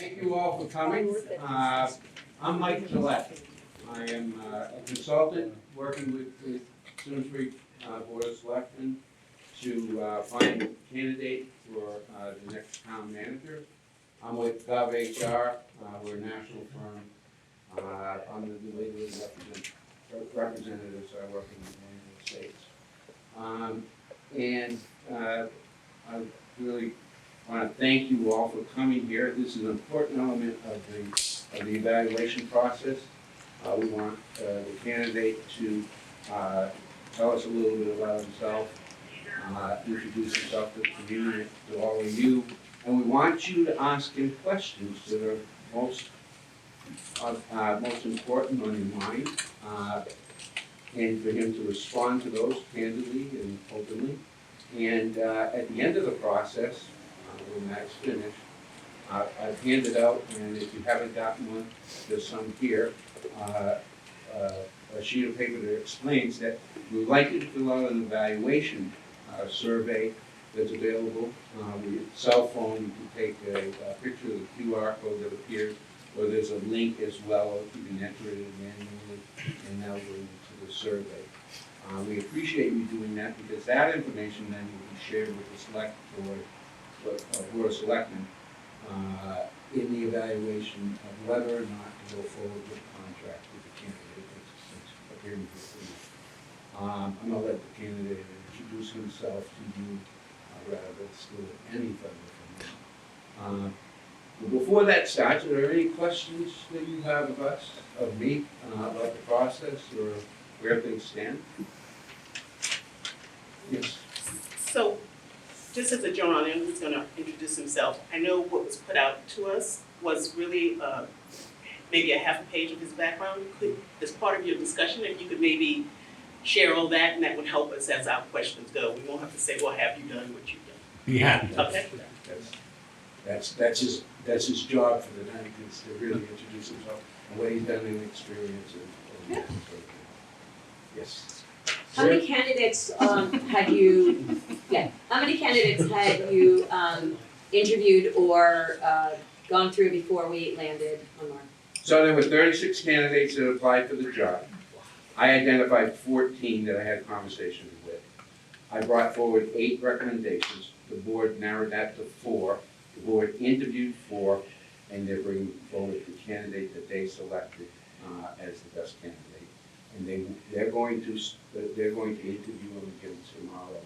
Thank you all for coming. I'm Mike Gillette. I am a consultant working with Simsbury Board of Selectmen to find a candidate for the next town manager. I'm with GovHR. We're a national firm. I'm the legal representatives I work in the States. I really want to thank you all for coming here. This is an important element of the evaluation process. We want the candidate to tell us a little bit about himself, introduce himself to the community, to all of you, and we want you to ask him questions that are most important on your mind, and for him to respond to those candidly and openly. And at the end of the process, when that's finished, I've handed out, and if you haven't gotten one, there's some here, a sheet of paper that explains that we'd like you to fill out an evaluation survey that's available. With your cell phone, you can take a picture of the QR code that appears, or there's a link as well. You can enter it manually, and that'll go into the survey. We appreciate you doing that because that information then will be shared with the select board of Selectmen in the evaluation of whether or not to go forward with a contract with the candidate that's appearing before you. I'm going to let the candidate introduce himself to you rather than steal any further from you. Well, before that starts, are there any questions that you have of me, about the process or where things stand? Yes. So, just as a John, and who's going to introduce himself, I know what was put out to us was really maybe a half a page of his background. Could, as part of your discussion, if you could maybe share all that, and that would help us as our questions go. We won't have to say, well, have you done what you've done? Yeah. Okay. That's his job for the night, is to really introduce himself and what he's done in experience and Yeah. Yes. How many candidates had you? Yeah. How many candidates had you interviewed or gone through before we landed on Mark? So there were 36 candidates that applied for the job. I identified 14 that I had conversations with. I brought forward 8 recommendations. The board narrowed that to 4. The board interviewed 4, and they're bringing forward the candidate that they selected as the best candidate. And they're going to interview him again tomorrow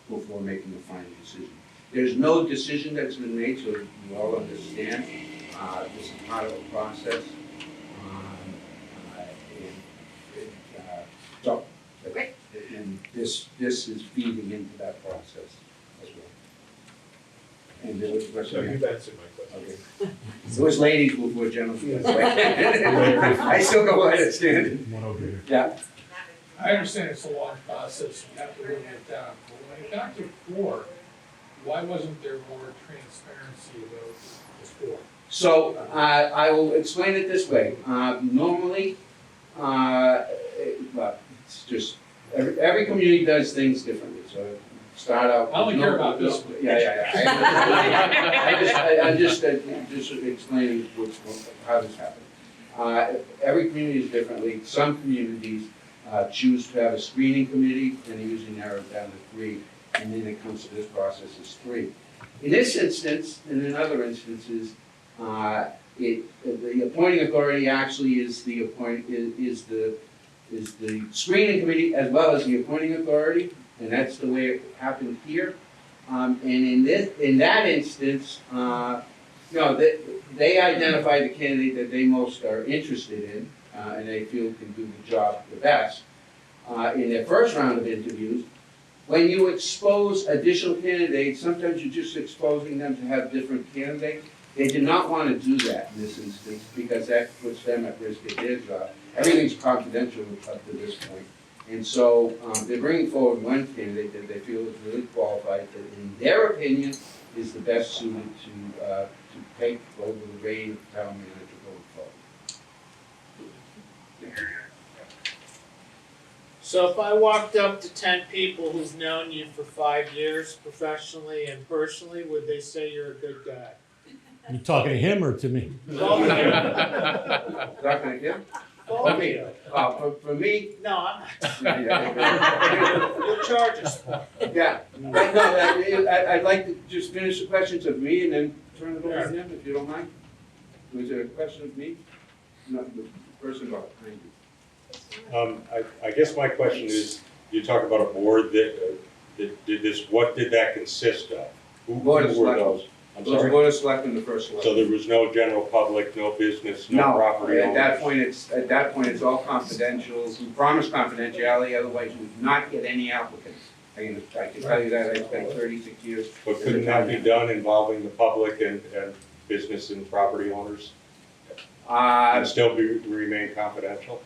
before making the final decision. There's no decision that's been made, so you all understand. This is part of the process. Great. And this is feeding into that process as well. And there was a question. So you've answered my question. Okay. There was ladies before gentlemen. I still don't understand it. One over here. Yeah. I understand it's a long process, you have to really get down, but when it got to 4, why wasn't there more transparency about the 4? So I will explain it this way. Normally, well, it's just every community does things differently. So start out. I only care about this one. Yeah. I'm just explaining how this happened. Every community is differently. Some communities choose to have a screening committee, and they usually narrow it down to 3, and then it comes to this process as 3. In this instance, and in other instances, the appointing authority actually is the screening committee as well as the appointing authority, and that's the way it happened here. And in that instance, they identify the candidate that they most are interested in, and they feel can do the job the best. In their first round of interviews, when you expose additional candidates, sometimes you're just exposing them to have different candidates. They did not want to do that in this instance because that puts them at risk of their job. Everything's confidential up to this point. And so they're bringing forward one candidate that they feel is really qualified, that in their opinion is the best suited to take over the reign of town manager going forward. So if I walked up to 10 people who've known you for 5 years professionally and personally, would they say you're a good guy? You talking to him or to me? Both of you. Not gonna get? Both of Okay, you. for me, No, I'm not. yeah, You'll charge us for it. yeah. But no, I'd like to just finish the questions of me and then turn it over to him, if you don't mind. Was there a question of me? No, the person about behind you. I guess my question is, you talk about a board that did this, what did that consist of? Who Board of were Selectmen. those? I'm Those sorry? Board of Selectmen, the first So selectmen. there was no general public, no business, no No, property at that owners? point, it's all confidential. We promise confidentiality, otherwise we would not get any applicants. I can tell you that, I spent 36 years. But couldn't that be done involving the public and business and property owners and still remain confidential?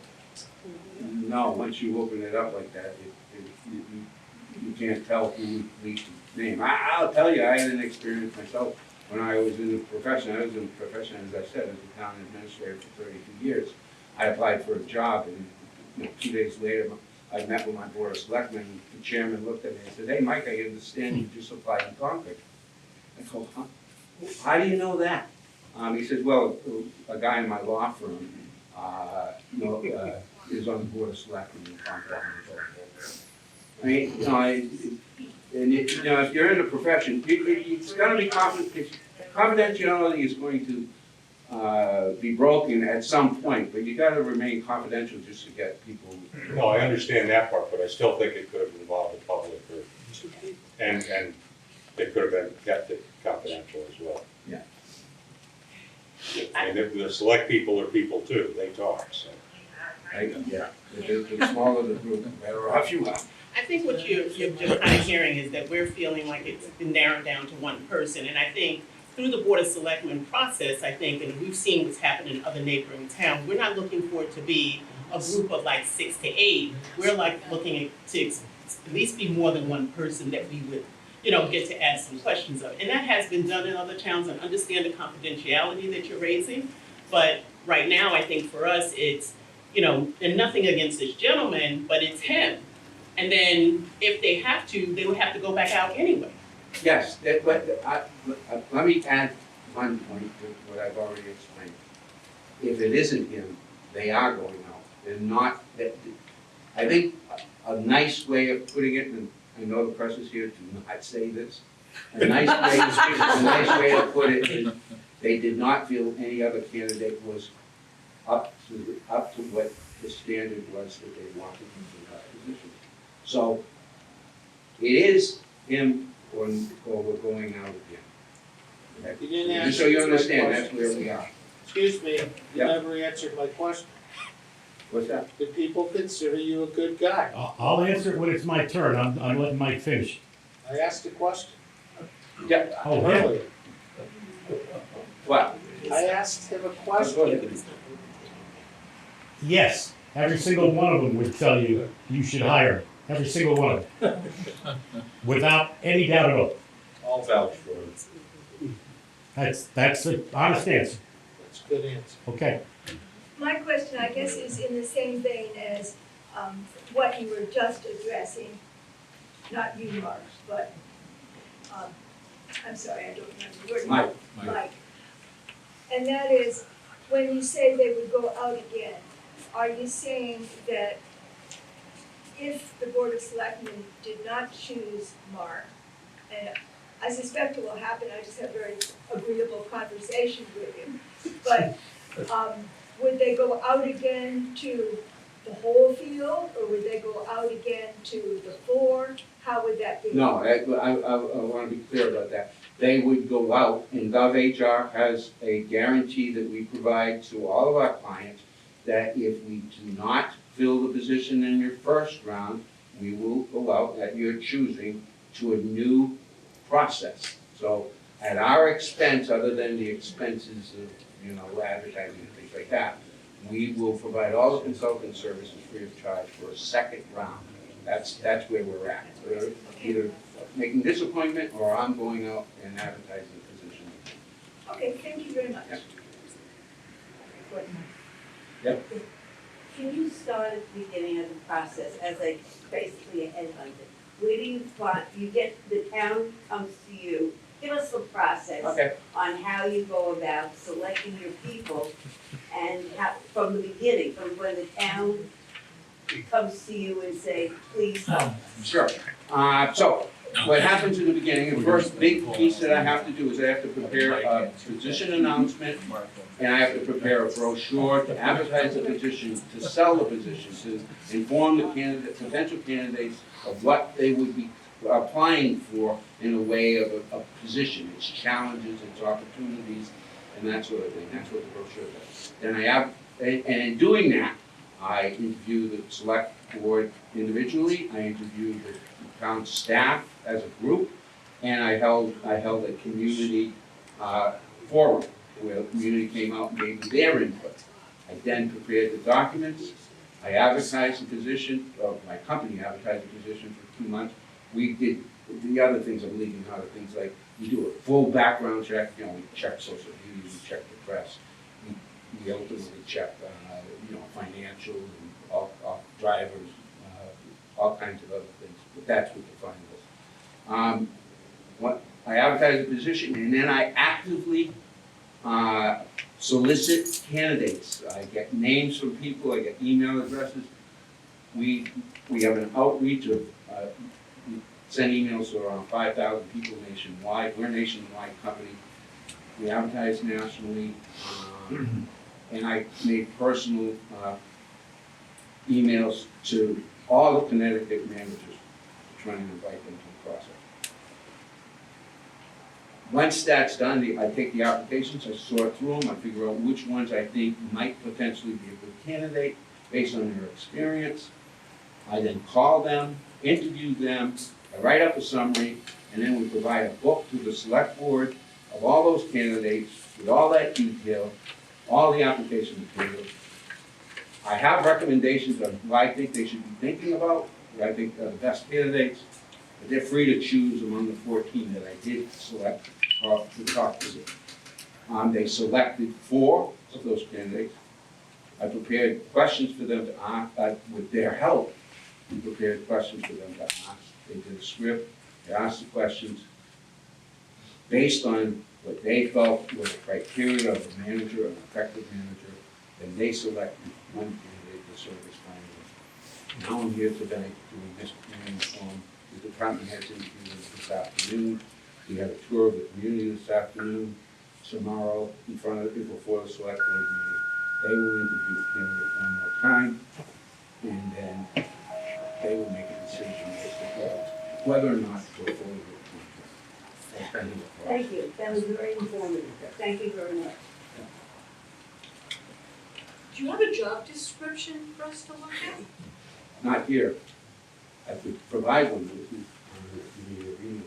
No, once you open it up like that, you can't tell who leaked the name. I'll tell you, I had an experience myself when I was in the profession. I was in the profession, as I said, as a town administrator for 32 years. I applied for a job, and 2 days later, I met with my board of selectmen, and the chairman looked at me and said, "Hey, Mike, I understand you just applied in Concord." I go, "Huh? How do you know that?" He said, "Well, a guy in my law firm, is on the board of selectmen in Concord." I mean, if you're in the profession, it's gonna be confidentiality is going to be broken at some point, but you gotta remain confidential just to get people. No, I understand that part, but I still think it could have involved the public and it could have been kept confidential as well. Yeah. And the select people are people too, they talk, so. Yeah, the smaller the group, the better off you are. I think what you're just kind of hearing is that we're feeling like it's been narrowed down to one person. And I think through the Board of Selectmen process, I think, and we've seen what's happened in other neighboring towns, we're not looking for it to be a group of like 6 to 8. We're like looking to at least be more than one person that we would, get to ask some questions of. And that has been done in other towns, and understand the confidentiality that you're raising. But right now, I think for us, it's, and nothing against this gentleman, but it's him. And then if they have to, they would have to go back out anyway. Yes, but let me add one point to what I've already explained. If it isn't him, they are going out. They're not, I think a nice way of putting it, and I know the press is here to not say this, a nice way to put it is, they did not feel any other candidate was up to what the standard was that they wanted for that position. So it is him or we're going out again. You didn't Just answer so you my understand, that's question. where we are. Excuse me, you Yeah. never answered my question. What's that? Do people consider you a good guy? I'll answer it when it's my turn. I'm letting Mike finish. I asked a question Yeah, Oh, him? earlier. what? I asked him a Go question. ahead. Yes, every single one of them would tell you you should hire him. Every single one of them. Without any doubt at all. I'll vouch for it. That's an honest answer. That's a good answer. Okay. My question, I guess, is in the same vein as what you were just addressing, not you, Mark, but, I'm sorry, I don't remember the word. Mike. Mike. And that is, when you say they would go out again, are you saying that if the Board of Selectmen did not choose Mark, and I suspect it will happen, I just have very agreeable conversations with him, but would they go out again to the whole field, or would they go out again to the 4? How would that be? No, I want to be clear about that. They would go out, and GovHR has a guarantee that we provide to all of our clients that if we do not fill the position in your first round, we will go out at your choosing to a new process. So at our expense, other than the expenses of, advertising and things like that, we will provide all the consulting services free of charge for a second round. That's where we're at. We're either making this appointment or I'm going out and advertising the position. Okay, thank you very much. Yep. Can you start at the beginning of the process as basically a headhunter? Where do you find, the town comes to you, give us the process Okay. on how you go about selecting your people and how, from the beginning, from when the town comes to you and say, please help. Sure. So, what happens in the beginning, the first big piece that I have to do is I have to prepare a position announcement, and I have to prepare a brochure to advertise the position, to sell the position, to inform the candidate, potential candidates of what they would be applying for in a way of a position, its challenges, its opportunities, and that sort of thing. That's what the brochure does. Then I have, and in doing that, I interview the select board individually, I interview the town staff as a group, and I held a community forum where the community came out and gave me their input. I then prepared the documents, I advertised the position, or my company advertised the position for 2 months. We did the other things I'm leaving out of things like, we do a full background check, we check social media, we check the press. We ultimately check, financial and all drivers, all kinds of other things, but that's what the final is. What, I advertise the position, and then I actively solicit candidates. I get names from people, I get email addresses. We have an outreach of, we send emails to around 5,000 people nationwide. We're a nationwide company. We advertise nationally, and I make personal emails to all the Connecticut managers, trying to invite them to the process. Once that's done, I take the applications, I sort through them, I figure out which ones I think might potentially be a good candidate based on their experience. I then call them, interview them, I write up a summary, and then we provide a book to the select board of all those candidates with all that detail, all the application materials. I have recommendations on who I think they should be thinking about, who I think are the best candidates, but they're free to choose among the 14 that I did select to talk to them. They selected 4 of those candidates. I prepared questions for them to ask, with their help, we prepared questions for them to ask. They did a script, they asked the questions based on what they felt were the criteria of a manager, an effective manager. Then they selected one candidate to serve as finalist. Now I'm here today doing this planning form. The department heads interviewed this afternoon. We had a tour of the community this afternoon. Tomorrow, before the select board meeting, they will interview the candidate one more time, and then they will make a decision as to whether or not to go forward with the contract. That's kind of the process. Thank you, that was very informative, thank you very much. Do you have a job description for us to look at? Not here. I could provide one if you need a reading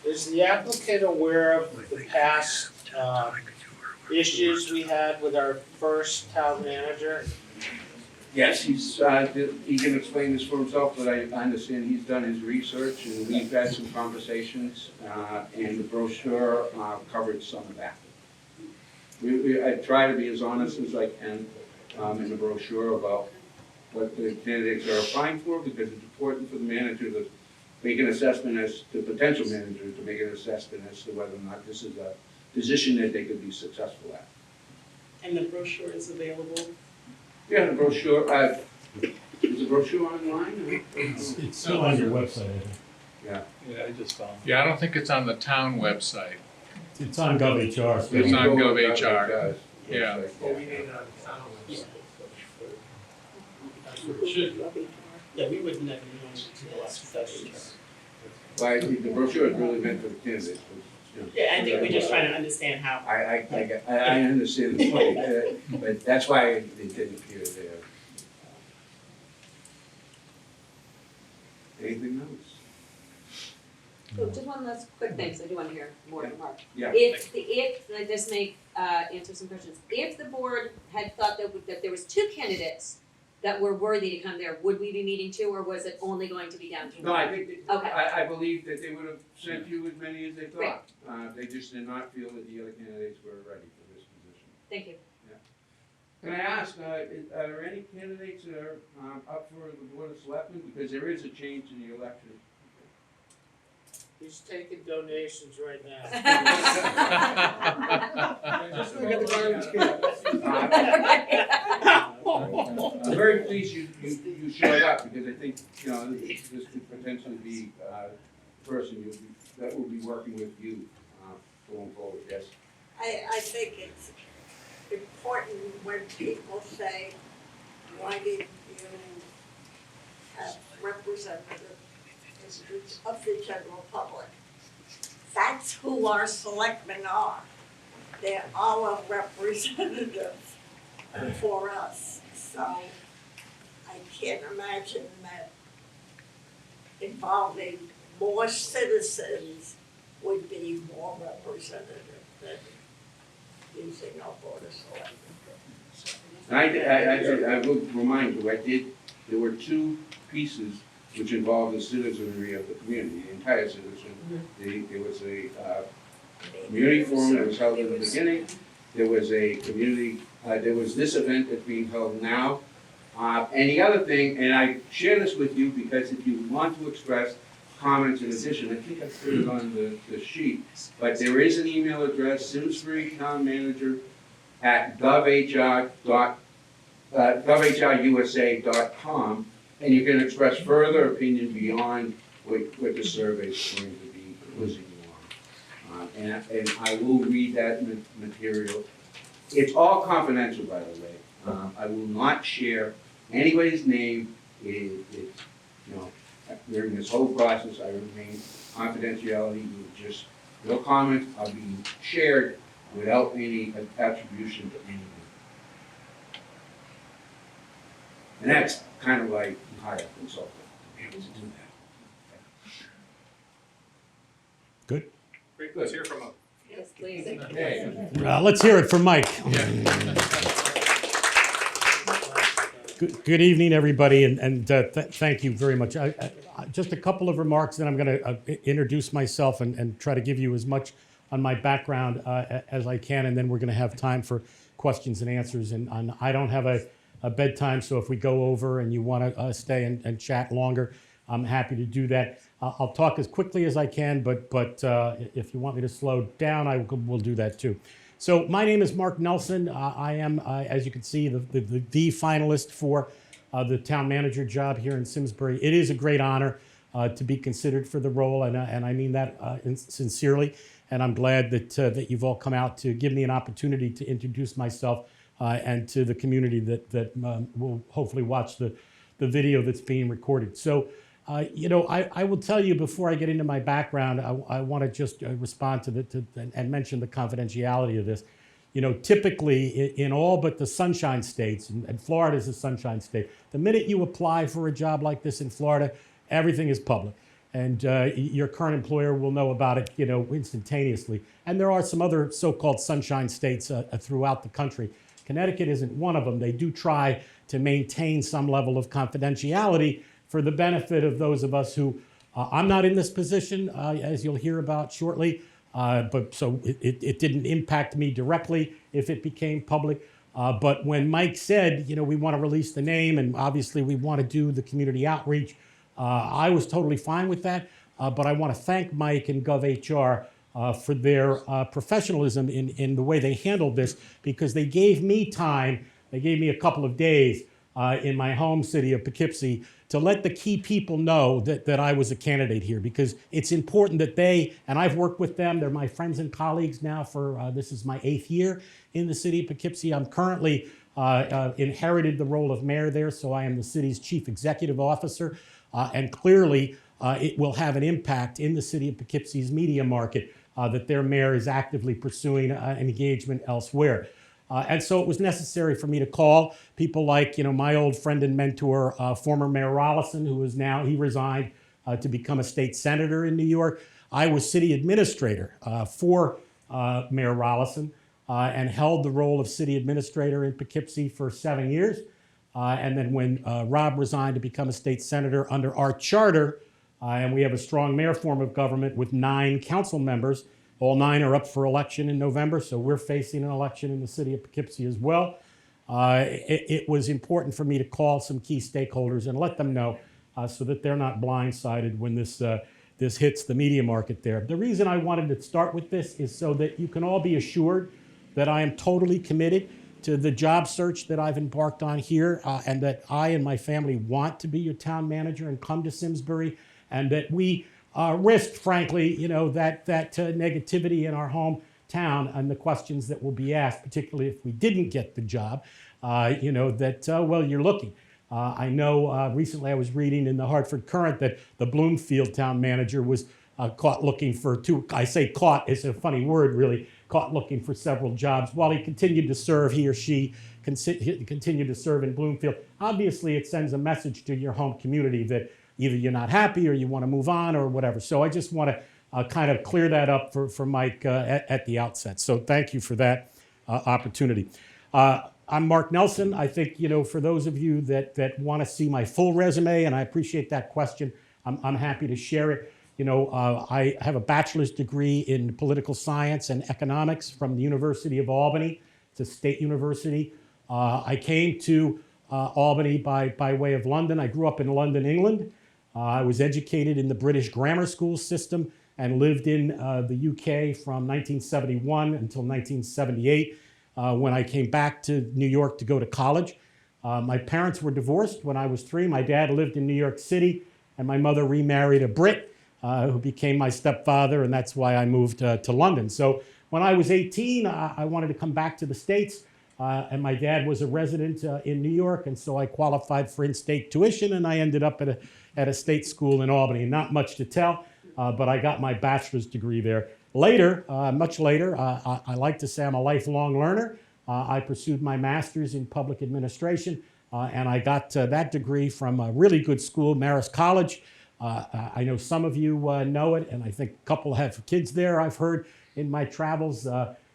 Is the applicant aware of the past, issues we had with our first town manager? Yes, he can explain this for himself, but I understand he's done his research and we've had some conversations, and the brochure covered some of that. I try to be as honest as I can in the brochure about what the candidates are applying for, because it's important for the manager to make an assessment as, the potential manager to make an assessment as to whether or not this is a position that they could be successful at. And the brochure is available. Yeah, the brochure, is the brochure online? It's still on your website, I think. Yeah. Yeah, I just found. Yeah, I don't think it's on the town website. It's on GovHR. so- It's on GovHR. Yeah. Yeah. Well, we need it on the town website. That's what it should be. Yeah, we would never know to go out to study. Well, the brochure is really meant for the candidates. Yeah, I think we're just trying to understand how. I understand the point, but that's why it didn't appear there. Anything else? So just one last quick thing, because I do want to hear more from Mark. Yeah. If this may answer some questions, if the board had thought that there was 2 candidates that were worthy to come there, would we be meeting 2, or was it only going to be down to 1? No, I think, Okay. I believe that they would have sent you as many as they thought. They just did not feel that the other candidates were ready for this position. Thank you. Can I ask, are there any candidates that are up for the Board of Selectmen? Because there is a change in the election. He's taking donations right now. Just look at the garbage can. I'm very pleased you showed up, because I think, this could potentially be a person that will be working with you going forward, yes? I think it's important when people say, why didn't you have representatives of the general public? That's who our selectmen are. They're our representatives for us. So I can't imagine that involving more citizens would be more representative than using our Board of Selectmen. And I will remind you, there were two pieces which involved the citizenry of the community, the entire citizen. There was a community forum that was held in the beginning. There was a community, there was this event that's being held now. And the other thing, and I share this with you because if you want to express comments in addition, I think I put it on the sheet, but there is an email address, Simsbury Town Manager govhrusa.com, and you can express further opinion beyond what the survey is going to be quizzing you on. And I will read that material. It's all confidential, by the way. I will not share anybody's name. During this whole process, I remain confidentiality. No comments are being shared without any attribution to anyone. And that's kind of like you hire a consultant to be able to do that. Good. Great, let's hear from him. Yes, please. Okay. Let's hear it from Mike. Good evening, everybody, and thank you very much. Just a couple of remarks, then I'm going to introduce myself and try to give you as much on my background as I can, and then we're going to have time for questions and answers. And I don't have a bedtime, so if we go over and you want to stay and chat longer, I'm happy to do that. I'll talk as quickly as I can, but if you want me to slow down, will do that too. So my name is Mark Nelson. I am, as you can see, the finalist for the town manager job here in Simsbury. It is a great honor to be considered for the role, and I mean that sincerely. And I'm glad that you've all come out to give me an opportunity to introduce myself and to the community that will hopefully watch the video that's being recorded. So, I will tell you before I get into my background, I want to just respond to and mention the confidentiality of this. Typically in all but the Sunshine States, and Florida is a Sunshine State, the minute you apply for a job like this in Florida, everything is public. And your current employer will know about it, instantaneously. And there are some other so-called Sunshine States throughout the country. Connecticut isn't one of them. They do try to maintain some level of confidentiality for the benefit of those of us who, I'm not in this position, as you'll hear about shortly, but so it didn't impact me directly if it became public. But when Mike said, we want to release the name and obviously we want to do the community outreach, I was totally fine with that. But I want to thank Mike and GovHR for their professionalism in the way they handled this, because they gave me time, they gave me a couple of days in my home city of Poughkeepsie to let the key people know that I was a candidate here, because it's important that they, and I've worked with them, they're my friends and colleagues now for, this is my 8th year in the city of Poughkeepsie. I'm currently inherited the role of mayor there, so I am the city's chief executive officer, and clearly it will have an impact in the city of Poughkeepsie's media market that their mayor is actively pursuing an engagement elsewhere. And so it was necessary for me to call people like, my old friend and mentor, former Mayor Rollison, who is now, he resigned to become a state senator in New York. I was city administrator for Mayor Rollison and held the role of city administrator in Poughkeepsie for 7 years. And then when Rob resigned to become a state senator under our charter, and we have a strong mayor form of government with 9 council members, all 9 are up for election in November, so we're facing an election in the city of Poughkeepsie as well. it was important for me to call some key stakeholders and let them know so that they're not blindsided when this hits the media market there. The reason I wanted to start with this is so that you can all be assured that I am totally committed to the job search that I've embarked on here, and that I and my family want to be your town manager and come to Simsbury, and that we risk, frankly, that negativity in our hometown and the questions that will be asked, particularly if we didn't get the job, well, you're looking. I know recently I was reading in the Hartford Courant that the Bloomfield town manager was caught looking for I say caught, it's a funny word really, caught looking for several jobs while he continued to serve, he or she continued to serve in Bloomfield. Obviously, it sends a message to your home community that either you're not happy or you want to move on or whatever. So I just want to kind of clear that up for Mike at the outset. So thank you for that opportunity. I'm Mark Nelson. I think, for those of you that want to see my full resume, and I appreciate that question, I'm happy to share it. I have a bachelor's degree in political science and economics from the University of Albany. It's a state university. I came to Albany by way of London. I grew up in London, England. I was educated in the British grammar school system and lived in the UK from 1971 until 1978 when I came back to New York to go to college. My parents were divorced when I was 3. My dad lived in New York City, and my mother remarried a Brit who became my stepfather, and that's why I moved to London. So when I was 18, I wanted to come back to the States, and my dad was a resident in New York, and so I qualified for in-state tuition, and I ended up at a state school in Albany. Not much to tell, but I got my bachelor's degree there. Later, much later, I like to say I'm a lifelong learner. I pursued my master's in public administration, and I got that degree from a really good school, Marist College. I know some of you know it, and I think a couple have kids there, I've heard in my travels.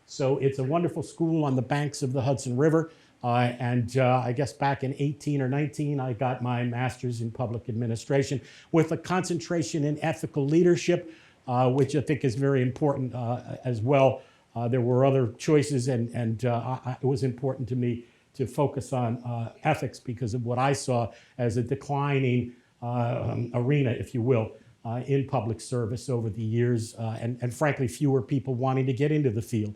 So it's a wonderful school on the banks of the Hudson River. And I guess back in 18 or 19, I got my master's in public administration with a concentration in ethical leadership, which I think is very important as well. There were other choices, and it was important to me to focus on ethics because of what I saw as a declining arena, if you will, in public service over the years, and frankly, fewer people wanting to get into the field.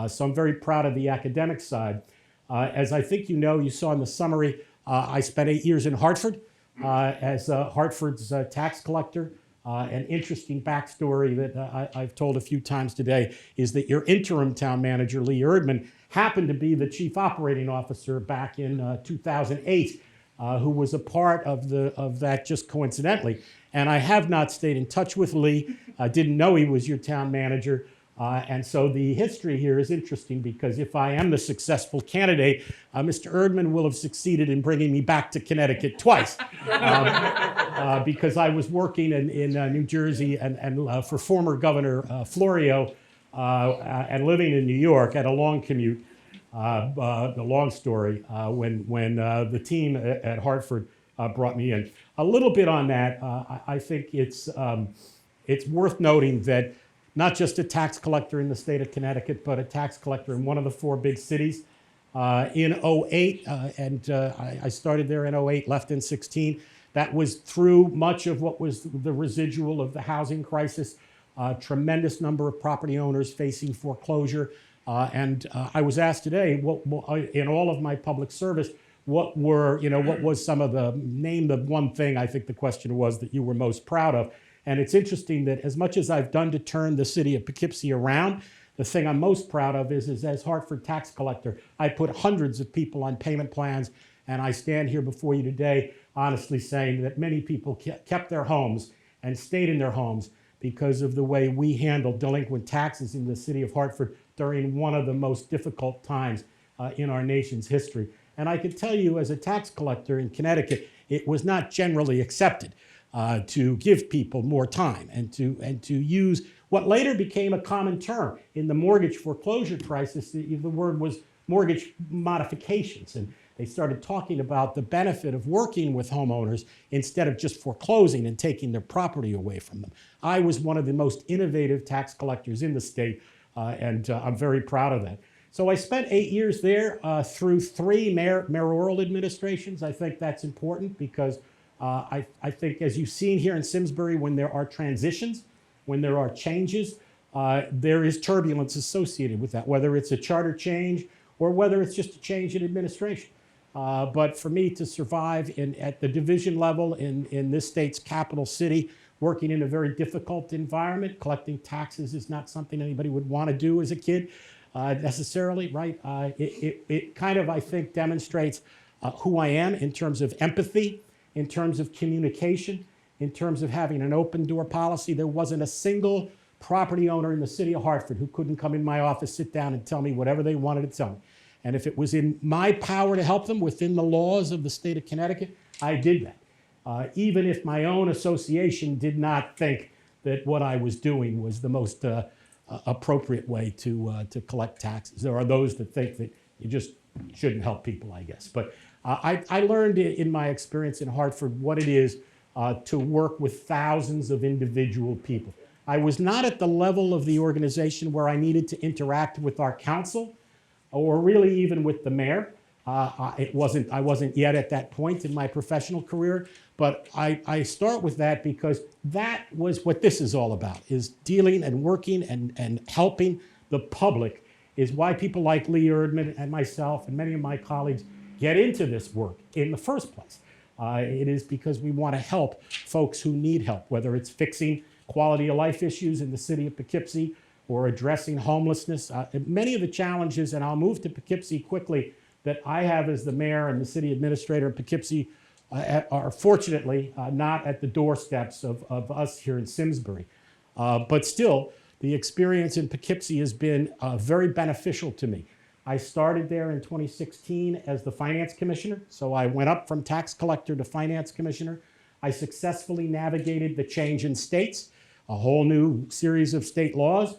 So I'm very proud of the academic side. As I think you saw in the summary, I spent 8 years in Hartford as Hartford's tax collector. An interesting backstory that I've told a few times today is that your interim town manager, Lee Erdman, happened to be the chief operating officer back in 2008, who was a part of that just coincidentally. And I have not stayed in touch with Lee. I didn't know he was your town manager. And so the history here is interesting because if I am the successful candidate, Mr. Erdman will have succeeded in bringing me back to Connecticut twice because I was working in New Jersey and for former Governor Florio and living in New York at a long commute, the long story, when the team at Hartford brought me in. A little bit on that, I think it's worth noting that not just a tax collector in the state of Connecticut, but a tax collector in one of the 4 big cities. In 08, I started there in 08, left in 16. That was through much of what was the residual of the housing crisis, tremendous number of property owners facing foreclosure. And I was asked today, in all of my public service, what was some of name the one thing I think the question was that you were most proud of. And it's interesting that as much as I've done to turn the city of Poughkeepsie around, the thing I'm most proud of is as Hartford tax collector, I put hundreds of people on payment plans, and I stand here before you today honestly saying that many people kept their homes and stayed in their homes because of the way we handled delinquent taxes in the city of Hartford during one of the most difficult times in our nation's history. And I can tell you as a tax collector in Connecticut, it was not generally accepted to give people more time and to use what later became a common term. In the mortgage foreclosure crisis, the word was mortgage modifications. And they started talking about the benefit of working with homeowners instead of just foreclosing and taking their property away from them. I was one of the most innovative tax collectors in the state, and I'm very proud of that. So I spent 8 years there through 3 mayoral administrations. I think that's important because I think, as you've seen here in Simsbury, when there are transitions, when there are changes, there is turbulence associated with that, whether it's a charter change or whether it's just a change in administration. But for me to survive at the division level in this state's capital city, working in a very difficult environment, collecting taxes is not something anybody would want to do as a kid necessarily, right? It kind of, I think, demonstrates who I am in terms of empathy, in terms of communication, in terms of having an open door policy. There wasn't a single property owner in the city of Hartford who couldn't come in my office, sit down, and tell me whatever they wanted to tell me. And if it was in my power to help them within the laws of the state of Connecticut, I did that. Even if my own association did not think that what I was doing was the most appropriate way to collect taxes. There are those that think that you just shouldn't help people, I guess. But I learned in my experience in Hartford what it is to work with thousands of individual people. I was not at the level of the organization where I needed to interact with our council or really even with the mayor. I wasn't yet at that point in my professional career, but I start with that because that was what this is all about, is dealing and working and helping the public, is why people like Lee Erdman and myself and many of my colleagues get into this work in the first place. It is because we want to help folks who need help, whether it's fixing quality of life issues in the city of Poughkeepsie or addressing homelessness. Many of the challenges, and I'll move to Poughkeepsie quickly, that I have as the mayor and the city administrator of Poughkeepsie are fortunately not at the doorsteps of us here in Simsbury. But still, the experience in Poughkeepsie has been very beneficial to me. I started there in 2016 as the finance commissioner, so I went up from tax collector to finance commissioner. I successfully navigated the change in states, a whole new series of state laws,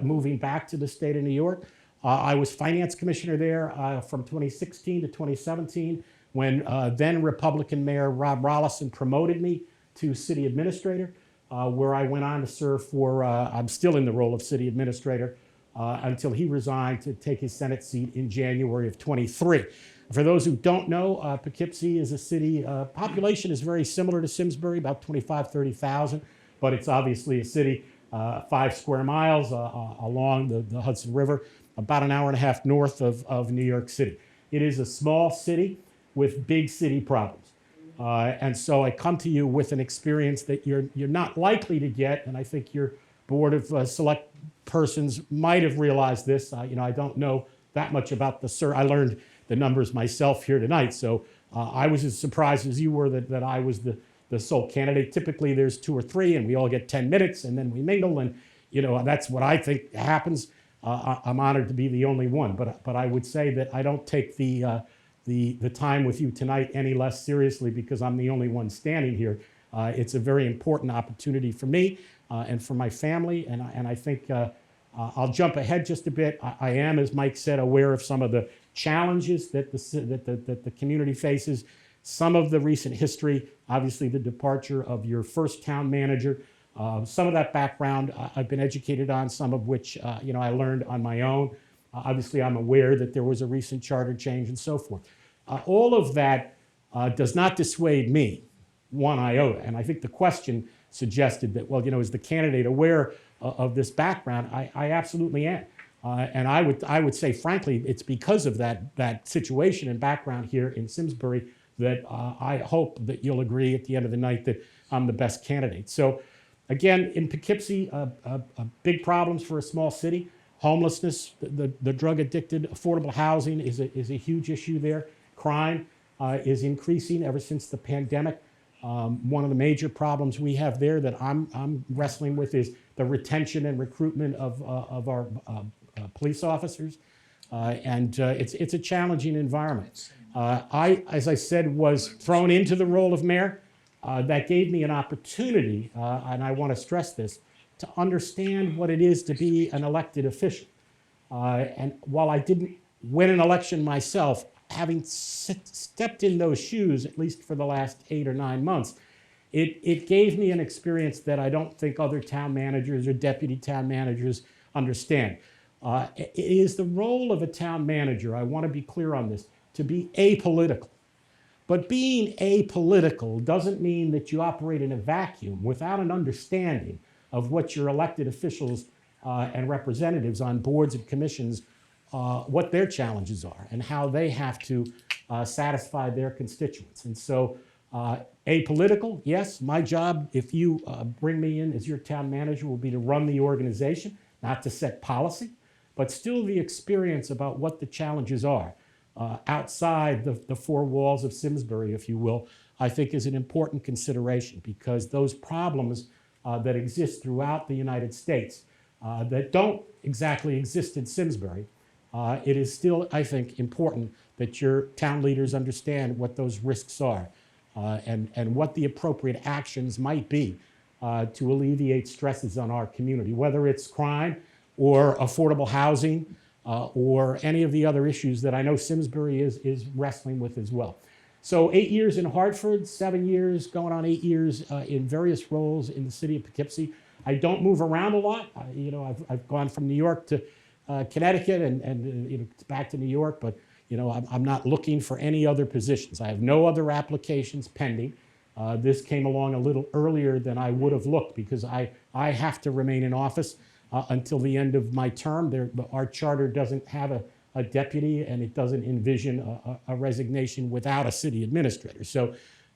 moving back to the state of New York. I was finance commissioner there from 2016 to 2017 when then Republican Mayor Rob Rollison promoted me to city administrator, where I went on to serve for, I'm still in the role of city administrator, until he resigned to take his Senate seat in January of 23. For those who don't know, Poughkeepsie is a city, population is very similar to Simsbury, about 25, 30,000, but it's obviously a city 5 square miles along the Hudson River, about an hour and a half north of New York City. It is a small city with big city problems. And so I come to you with an experience that you're not likely to get, and I think your board of select persons might have realized this. I don't know that much about I learned the numbers myself here tonight, so I was as surprised as you were that I was the sole candidate. Typically there's 2 or 3 and we all get 10 minutes and then we mingle, and that's what I think happens. I'm honored to be the only one, but I would say that I don't take the time with you tonight any less seriously because I'm the only one standing here. It's a very important opportunity for me and for my family, and I think I'll jump ahead just a bit. I am, as Mike said, aware of some of the challenges that the community faces. Some of the recent history, obviously the departure of your first town manager, some of that background I've been educated on, some of which I learned on my own. Obviously, I'm aware that there was a recent charter change and so forth. All of that does not dissuade me one iota. And I think the question suggested that, well, is the candidate aware of this background? I absolutely am. And I would say, frankly, it's because of that situation and background here in Simsbury that I hope that you'll agree at the end of the night that I'm the best candidate. So again, in Poughkeepsie, big problems for a small city. Homelessness, the drug addicted, affordable housing is a huge issue there. Crime is increasing ever since the pandemic. One of the major problems we have there that I'm wrestling with is the retention and recruitment of our police officers. And it's a challenging environment. I, as I said, was thrown into the role of mayor. That gave me an opportunity, and I want to stress this, to understand what it is to be an elected official. And while I didn't win an election myself, having stepped in those shoes, at least for the last 8 or 9 months, it gave me an experience that I don't think other town managers or deputy town managers understand. It is the role of a town manager, I want to be clear on this, to be apolitical. But being apolitical doesn't mean that you operate in a vacuum without an understanding of what your elected officials and representatives on boards and commissions, what their challenges are and how they have to satisfy their constituents. And so apolitical, yes, my job, if you bring me in as your town manager, will be to run the organization, not to set policy, but still the experience about what the challenges are outside the four walls of Simsbury, if you will, I think is an important consideration, because those problems that exist throughout the United States that don't exactly exist in Simsbury, it is still, I think, important that your town leaders understand what those risks are and what the appropriate actions might be to alleviate stresses on our community, whether it's crime or affordable housing or any of the other issues that I know Simsbury is wrestling with as well. So 8 years in Hartford, 7 years, going on 8 years in various roles in the city of Poughkeepsie. I don't move around a lot. I've gone from New York to Connecticut and back to New York, but I'm not looking for any other positions. I have no other applications pending. This came along a little earlier than I would have looked, because I have to remain in office until the end of my term. Our charter doesn't have a deputy, and it doesn't envision a resignation without a city administrator. So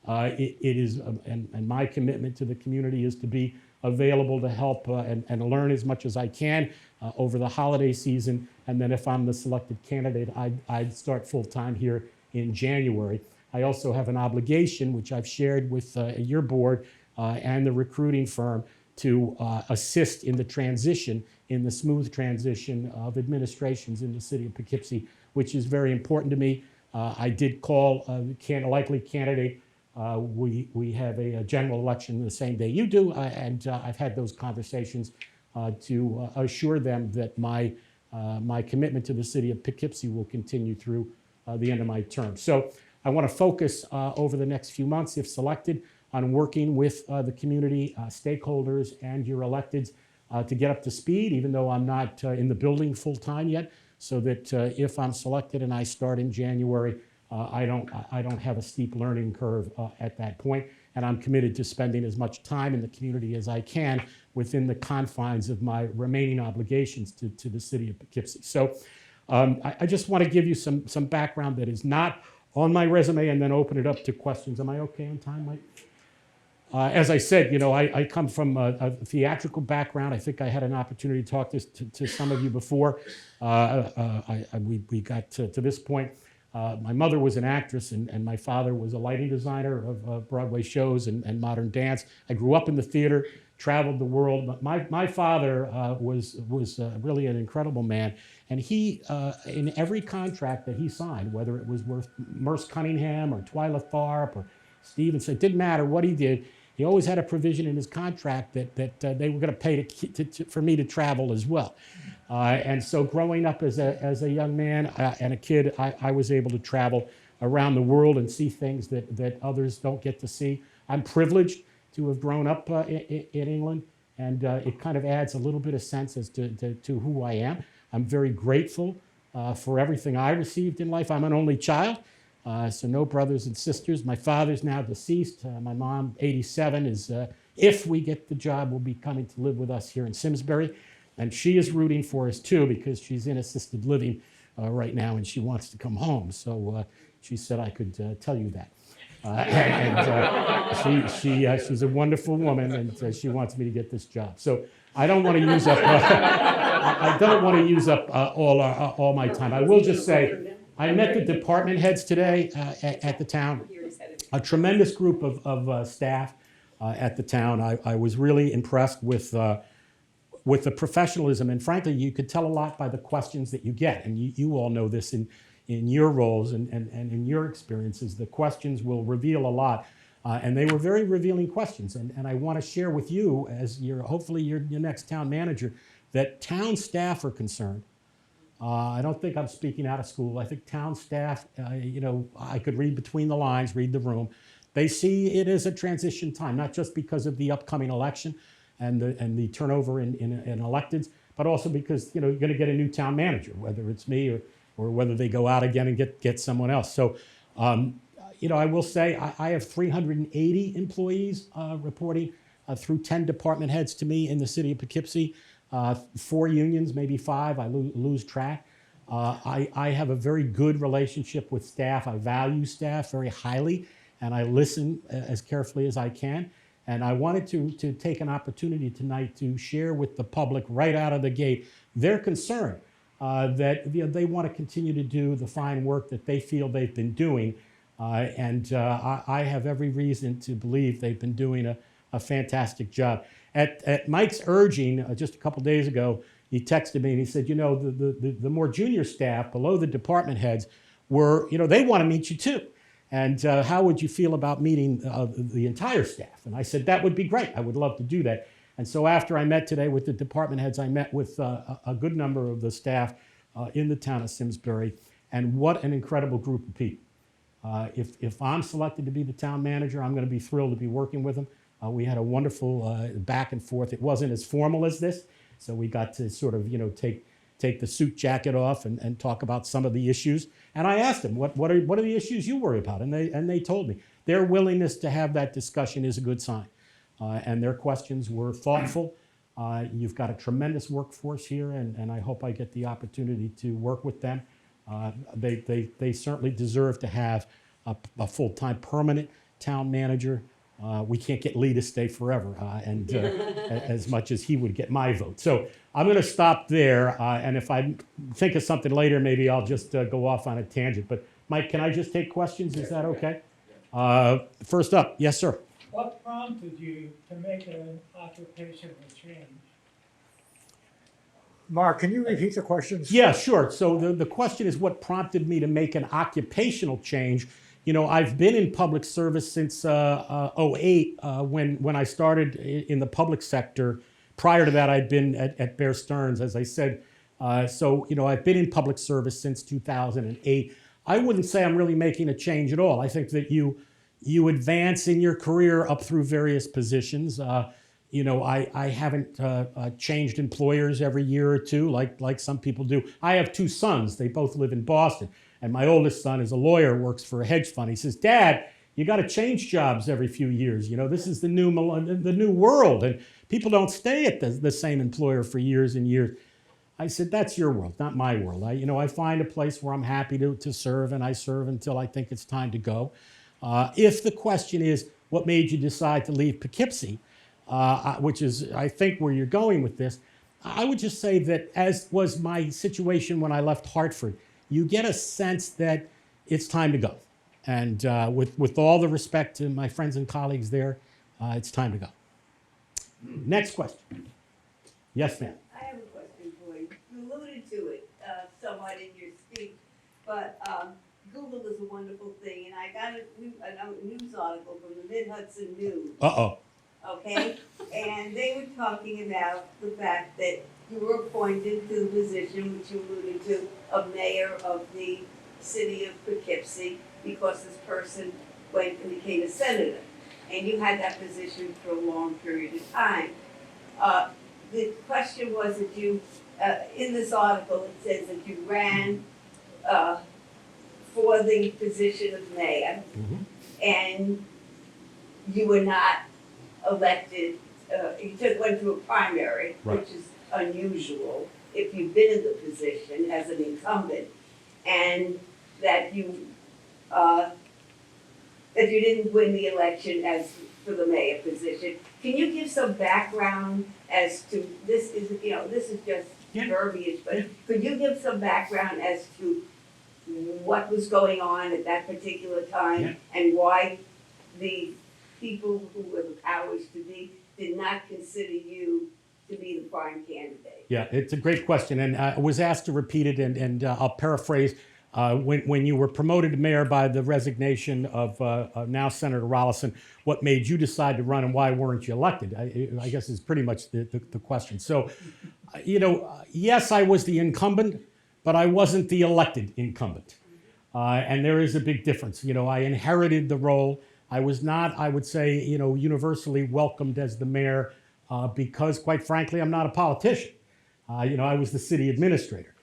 it is, and my commitment to the community is to be available to help and learn as much as I can over the holiday season. And then if I'm the selected candidate, I'd start full-time here in January. I also have an obligation, which I've shared with your board and the recruiting firm, to assist in the transition, in the smooth transition of administrations in the city of Poughkeepsie, which is very important to me. I did call a likely candidate. We have a general election the same day you do, and I've had those conversations to assure them that my commitment to the city of Poughkeepsie will continue through the end of my term. So I want to focus over the next few months, if selected, on working with the community stakeholders and your electeds to get up to speed, even though I'm not in the building full time yet, so that if I'm selected and I start in January, I don't have a steep learning curve at that point, and I'm committed to spending as much time in the community as I can within the confines of my remaining obligations to the city of Poughkeepsie. So I just want to give you some background that is not on my resume, and then open it up to questions. Am I okay on time, Mike? As I said, I come from a theatrical background. I think I had an opportunity to talk to some of you before. We got to this point. My mother was an actress, and my father was a lighting designer of Broadway shows and modern dance. I grew up in the theater, traveled the world. But my father was really an incredible man. And he, in every contract that he signed, whether it was with Merce Cunningham or Twyla Tharp or Stevenson, it didn't matter what he did, he always had a provision in his contract that they were going to pay for me to travel as well. And so growing up as a young man and a kid, I was able to travel around the world and see things that others don't get to see. I'm privileged to have grown up in England, and it kind of adds a little bit of sense as to who I am. I'm very grateful for everything I received in life. I'm an only child, so no brothers and sisters. My father's now deceased. My mom, 87, is, if we get the job, will be coming to live with us here in Simsbury. And she is rooting for us too, because she's in assisted living right now and she wants to come home. So she said I could tell you that. She's a wonderful woman, and she wants me to get this job. So I don't want to use up. I don't want to use up all my time. I will just say, I met the department heads today at the town. A tremendous group of staff at the town. I was really impressed with the professionalism, and frankly, you could tell a lot by the questions that you get. And you all know this in your roles and in your experiences. The questions will reveal a lot. And they were very revealing questions. And I want to share with you, as hopefully your next town manager, that town staff are concerned. I don't think I'm speaking out of school. I think town staff, I could read between the lines, read the room. They see it as a transition time, not just because of the upcoming election and the turnover in electeds, but but also because, you're going to get a new town manager, whether it's me or whether they go out again and get someone else. So, I will say I have 380 employees reporting through 10 department heads to me in the city of Poughkeepsie, 4 unions, maybe 5, I lose track. I have a very good relationship with staff. I value staff very highly, and I listen as carefully as I can. And I wanted to take an opportunity tonight to share with the public right out of the gate their concern that they want to continue to do the fine work that they feel they've been doing. I have every reason to believe they've been doing a fantastic job. At Mike's urging, just a couple days ago, he texted me and he said, the more junior staff below the department heads they want to meet you too. And how would you feel about meeting the entire staff? And I said, that would be great. I would love to do that. And so after I met today with the department heads, I met with a good number of the staff in the town of Simsbury. And what an incredible group of people. If I'm selected to be the town manager, I'm going to be thrilled to be working with them. We had a wonderful back and forth. It wasn't as formal as this, so we got to sort of, take the suit jacket off and talk about some of the issues. And I asked them, what are the issues you worry about? And they told me their willingness to have that discussion is a good sign. And their questions were thoughtful. You've got a tremendous workforce here, and I hope I get the opportunity to work with them. They certainly deserve to have a full-time permanent town manager. We can't get Lee to stay forever, as much as he would get my vote. So I'm going to stop there, and if I think of something later, maybe I'll just go off on a tangent. But Mike, can I just take questions? Is that okay? First up, yes, sir. What prompted you to make an occupational change? Mark, can you repeat the questions? Yeah, sure. So the question is, what prompted me to make an occupational change? I've been in public service since 2008 when I started in the public sector. Prior to that, I'd been at Bear Stearns, as I said. I've been in public service since 2008. I wouldn't say I'm really making a change at all. I think that you advance in your career up through various positions. I haven't changed employers every year or two like some people do. I have 2 sons. They both live in Boston. And my oldest son is a lawyer, works for a hedge fund. He says, Dad, you got to change jobs every few years. This is the new world, and people don't stay at the same employer for years and years. I said, that's your world, not my world. I find a place where I'm happy to serve, and I serve until I think it's time to go. If the question is, what made you decide to leave Poughkeepsie, which is, I think, where you're going with this, I would just say that, as was my situation when I left Hartford, you get a sense that it's time to go. And with all the respect to my friends and colleagues there, it's time to go. Next question. Yes, ma'am. I have a question for you. You alluded to it somewhat in your speech, but Google is a wonderful thing, and I got a news article from the Mid-Hudson News. Uh-oh. Okay? And they were talking about the fact that you were appointed to the position, which you alluded to, of mayor of the city of Poughkeepsie, because this person went and became a senator. And you had that position for a long period of time. The question was that you, in this article, it says that you ran for the position of mayor, and you were not elected. You went through a primary, Right. which is unusual if you've been in the position as an incumbent, and that you didn't win the election as for the mayor position. Can you give some background as to this? This is just verbiage, but could you give some background as to what was going on at that particular time and why the people who were the powers to be did not consider you to be the prime candidate? Yeah, it's a great question, and I was asked to repeat it, and I'll paraphrase. When you were promoted to mayor by the resignation of now Senator Rollison, what made you decide to run, and why weren't you elected? I guess is pretty much the question. So, yes, I was the incumbent, but I wasn't the elected incumbent. And there is a big difference. I inherited the role. I was not, I would say, universally welcomed as the mayor because, quite frankly, I'm not a politician. I was the city administrator.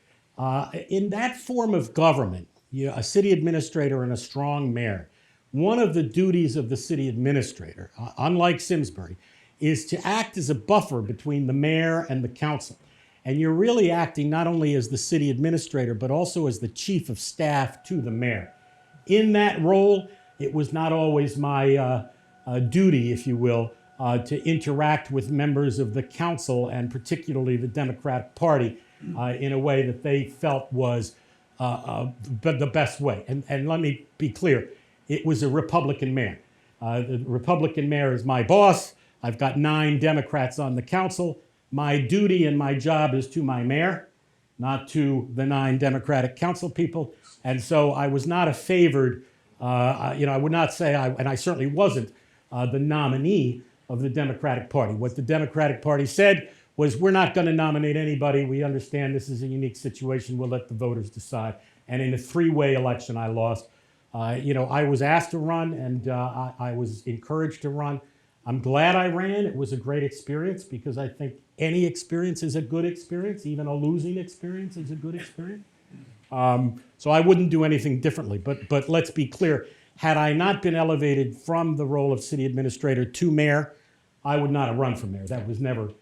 In that form of government, a city administrator and a strong mayor, one of the duties of the city administrator, unlike Simsbury, is to act as a buffer between the mayor and the council. And you're really acting not only as the city administrator, but also as the chief of staff to the mayor. In that role, it was not always my duty, if you will, to interact with members of the council and particularly the Democratic Party in a way that they felt was the best way. And let me be clear, it was a Republican mayor. The Republican mayor is my boss. I've got 9 Democrats on the council. My duty and my job is to my mayor, not to the 9 Democratic council people. And so I was not a favored, I would not say, and I certainly wasn't the nominee of the Democratic Party. What the Democratic Party said was, we're not going to nominate anybody. We understand this is a unique situation. We'll let the voters decide. And in a 3-way election, I lost. I was asked to run, and I was encouraged to run. I'm glad I ran. It was a great experience because I think any experience is a good experience. Even a losing experience is a good experience. So I wouldn't do anything differently. But let's be clear. Had I not been elevated from the role of city administrator to mayor, I would not have run for mayor. That was never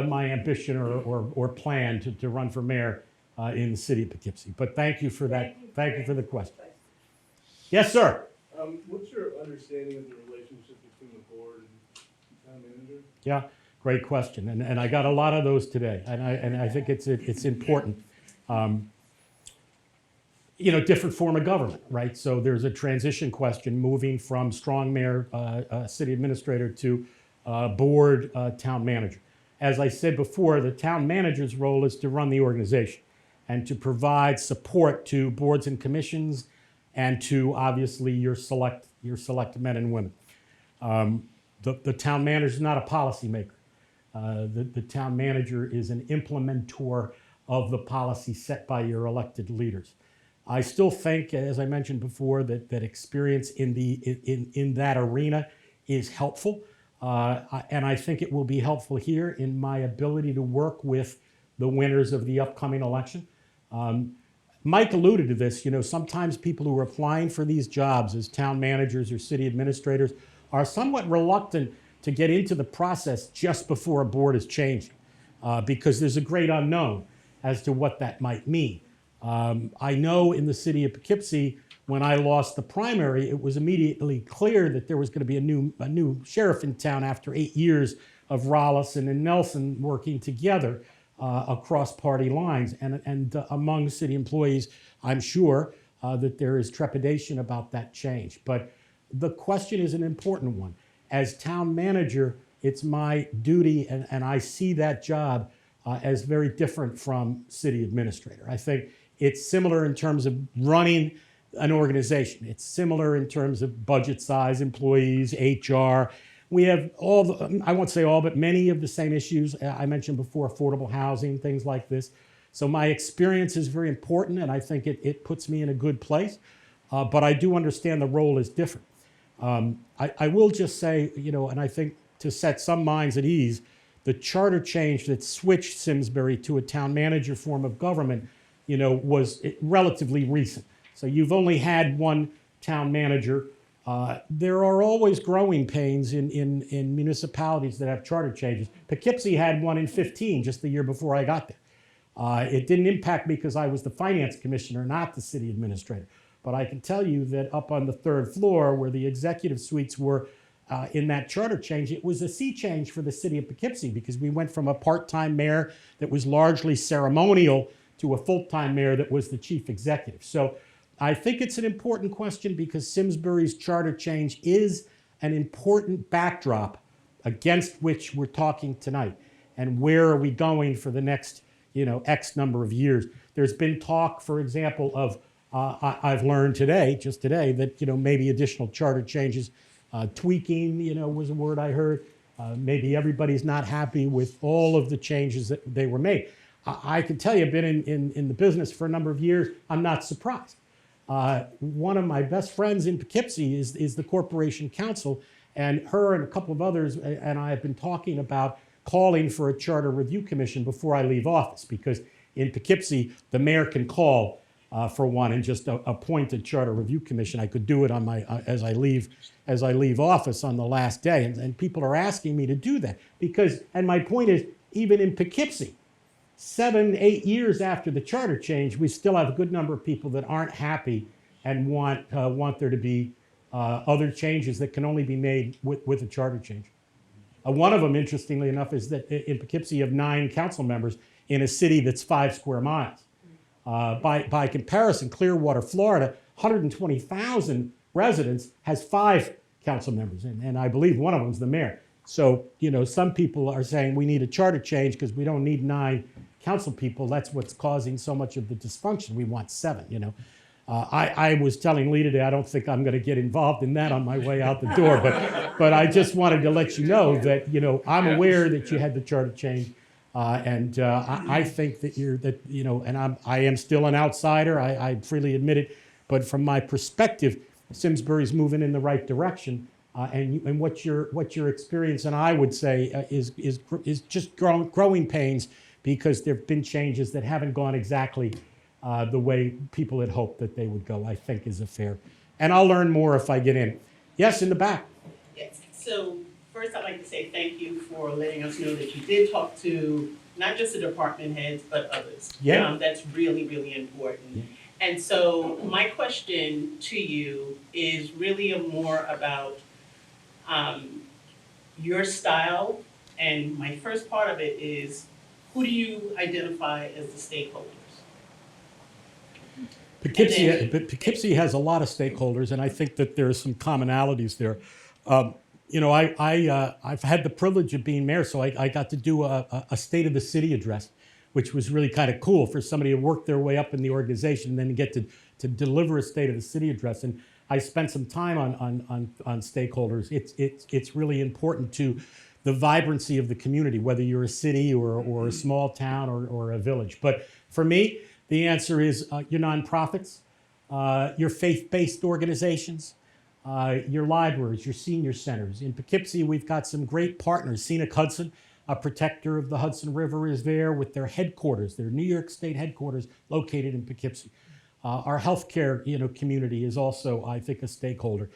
my ambition or plan to run for mayor in the city of Poughkeepsie. But thank you for that. Thank you for the question. Yes, sir. What's your understanding of the relationship between the board and town manager? Yeah, great question. And I got a lot of those today. And I think it's important. Different form of government, right? So there's a transition question moving from strong mayor, city administrator to board town manager. As I said before, the town manager's role is to run the organization and to provide support to boards and commissions and to obviously your select men and women. The town manager is not a policymaker. The town manager is an implementer of the policy set by your elected leaders. I still think, as I mentioned before, that experience in that arena is helpful. And I think it will be helpful here in my ability to work with the winners of the upcoming election. Mike alluded to this. Sometimes people who are applying for these jobs as town managers or city administrators are somewhat reluctant to get into the process just before a board is changing because there's a great unknown as to what that might mean. I know in the city of Poughkeepsie, when I lost the primary, it was immediately clear that there was going to be a new sheriff in town after 8 years of Rollison and Nelson working together across party lines. And among city employees, I'm sure that there is trepidation about that change. But the question is an important one. As town manager, it's my duty, and I see that job as very different from city administrator. I think it's similar in terms of running an organization. It's similar in terms of budget size, employees, HR. We have I won't say all, but many of the same issues. I mentioned before, affordable housing, things like this. So my experience is very important, and I think it puts me in a good place. But I do understand the role is different. I will just say, and I think to set some minds at ease, the charter change that switched Simsbury to a town manager form of government, was relatively recent. So you've only had one town manager. There are always growing pains in municipalities that have charter changes. Poughkeepsie had one in 15, just the year before I got there. It didn't impact me because I was the finance commissioner, not the city administrator. But I can tell you that up on the 3rd floor where the executive suites were in that charter change, it was a sea change for the city of Poughkeepsie because we went from a part-time mayor that was largely ceremonial to a full-time mayor that was the chief executive. So I think it's an important question because Simsbury's charter change is an important backdrop against which we're talking tonight. And where are we going for the next, X number of years? There's been talk, for example, of, I've learned just today, that, maybe additional charter changes, tweaking, was a word I heard. Maybe everybody's not happy with all of the changes that they were made. I can tell you, I've been in the business for a number of years. I'm not surprised. One of my best friends in Poughkeepsie is the corporation counsel, and her and a couple of others and I have been talking about calling for a charter review commission before I leave office, because in Poughkeepsie, the mayor can call for one and just appoint a charter review commission. I could do it on my as I leave office on the last day, and people are asking me to do that because. And my point is, even in Poughkeepsie, 7-8 years after the charter change, we still have a good number of people that aren't happy and want there to be other changes that can only be made with a charter change. One of them, interestingly enough, is that in Poughkeepsie you have 9 council members in a city that's 5 square miles. By comparison, Clearwater, Florida, 120,000 residents, has 5 council members, and I believe one of them is the mayor. So, some people are saying we need a charter change because we don't need 9 council people. That's what's causing so much of the dysfunction. We want 7, I was telling Lee today, I don't think I'm going to get involved in that on my way out the door, but I just wanted to let you know that, I'm aware that you had the charter change. And I think that and I am still an outsider. I freely admit it, but from my perspective, Simsbury's moving in the right direction. And what your experience, and I would say, is just growing pains, because there have been changes that haven't gone exactly the way people had hoped that they would go. I think is a fair, and I'll learn more if I get in. Yes, in the back. Yes, so first I'd like to say thank you for letting us know that you did talk to not just the department heads, but others. Yeah. That's really, really important. Yeah. And so my question to you is really more about your style. And my first part of it is, who do you identify as the stakeholders? Poughkeepsie has a lot of stakeholders, and I think that there are some commonalities there. I've had the privilege of being mayor, so I got to do a State of the City address, which was really kind of cool for somebody to work their way up in the organization and then get to deliver a State of the City address. And I spent some time on stakeholders. It's really important to the vibrancy of the community, whether you're a city or a small town or a village. But for me, the answer is your nonprofits, your faith-based organizations, your libraries, your senior centers. In Poughkeepsie, we've got some great partners. Scenic Hudson, a protector of the Hudson River, is there with their headquarters, their New York State headquarters located in Poughkeepsie. Our healthcare, community is also, I think, a stakeholder.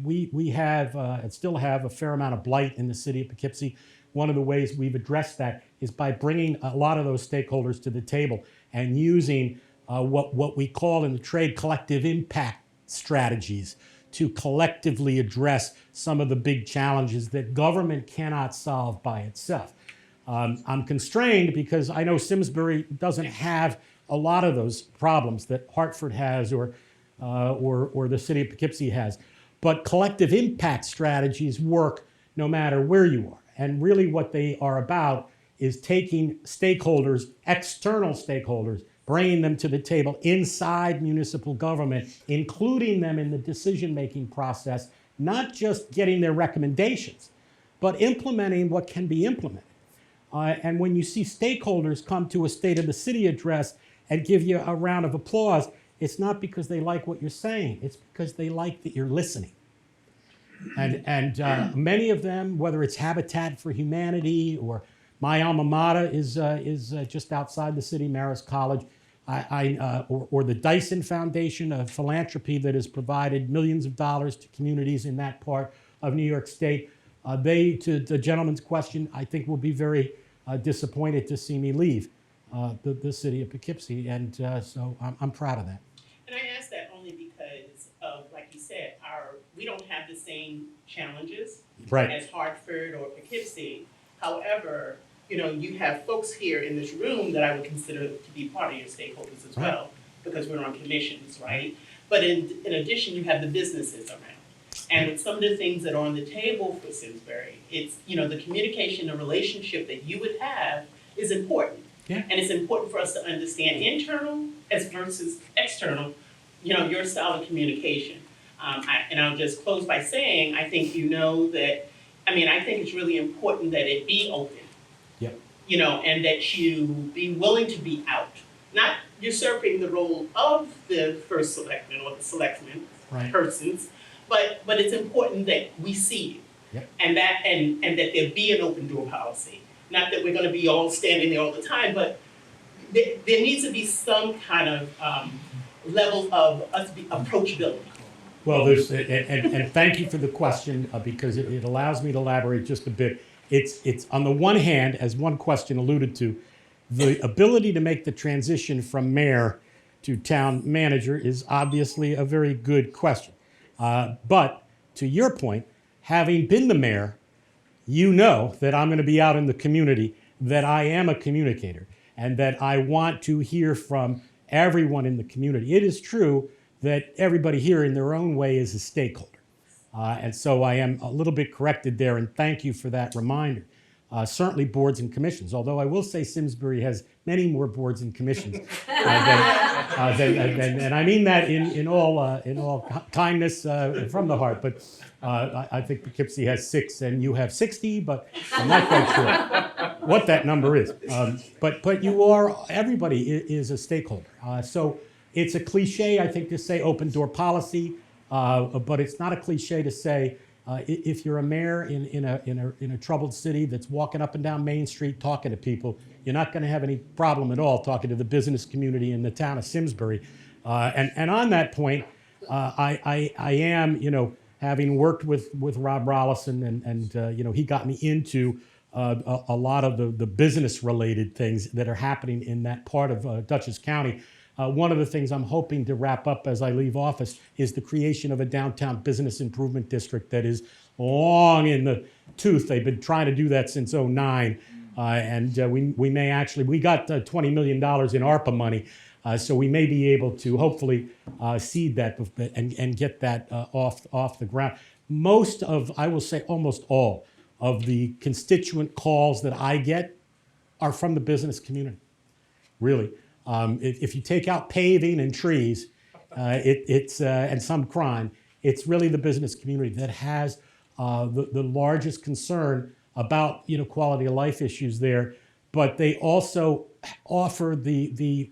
We have and still have a fair amount of blight in the city of Poughkeepsie. One of the ways we've addressed that is by bringing a lot of those stakeholders to the table and using what we call in the trade collective impact strategies to collectively address some of the big challenges that government cannot solve by itself. I'm constrained because I know Simsbury doesn't have a lot of those problems that Hartford has or the city of Poughkeepsie has. But collective impact strategies work no matter where you are. And really what they are about is taking stakeholders, external stakeholders, bringing them to the table inside municipal government, including them in the decision-making process, not just getting their recommendations, but implementing what can be implemented. And when you see stakeholders come to a State of the City address and give you a round of applause, it's not because they like what you're saying, it's because they like that you're listening. And many of them, whether it's Habitat for Humanity or my alma mater is just outside the city, Marist College, or the Dyson Foundation, a philanthropy that has provided millions of dollars to communities in that part of New York State. They, to the gentleman's question, I think will be very disappointed to see me leave the city of Poughkeepsie, and so I'm proud of that. And I ask that only because of, like you said, we don't have the same challenges Right. as Hartford or Poughkeepsie. However, you have folks here in this room that I would consider to be part of your stakeholders as well, because we're on commissions, right? But in addition, you have the businesses around. And with some of the things that are on the table for Simsbury, it's, the communication, the relationship that you would have is important. Yeah. And it's important for us to understand internal as versus external, your style of communication. And I'll just close by saying, I think I think it's really important that it be open. Yep. And that you be willing to be out. Not usurping the role of the first selectman or the selectman Right. persons, but it's important that we see you. Yep. And that there be an open door policy. Not that we're gonna be all standing there all the time, but there needs to be some kind of level of approachability. Well, and thank you for the question, because it allows me to elaborate just a bit. It's on the one hand, as one question alluded to, the ability to make the transition from mayor to town manager is obviously a very good question. But to your point, having been the mayor, you know that I'm going to be out in the community, that I am a communicator, and that I want to hear from everyone in the community. It is true that everybody here in their own way is a stakeholder. And so I am a little bit corrected there, and thank you for that reminder. Certainly boards and commissions, although I will say Simsbury has many more boards and commissions and I mean that in all kindness from the heart. But I think Poughkeepsie has 6 and you have 60, but I'm not quite sure what that number is. But you are, everybody is a stakeholder. So it's a cliche, I think, to say open door policy, but it's not a cliche to say if you're a mayor in a troubled city that's walking up and down Main Street talking to people, you're not going to have any problem at all talking to the business community in the town of Simsbury. And on that point, I am, having worked with Rob Rollison and he got me into a lot of the business related things that are happening in that part of Dutchess County. One of the things I'm hoping to wrap up as I leave office is the creation of a downtown business improvement district that is long in the tooth. They've been trying to do that since '09. We may actually, we got $20 million in ARPA money. So we may be able to hopefully seed that and get that off the ground. Most of, I will say almost all of the constituent calls that I get are from the business community, really. If you take out paving and trees, and some crime, it's really the business community that has the largest concern about quality of life issues there. But they also offer the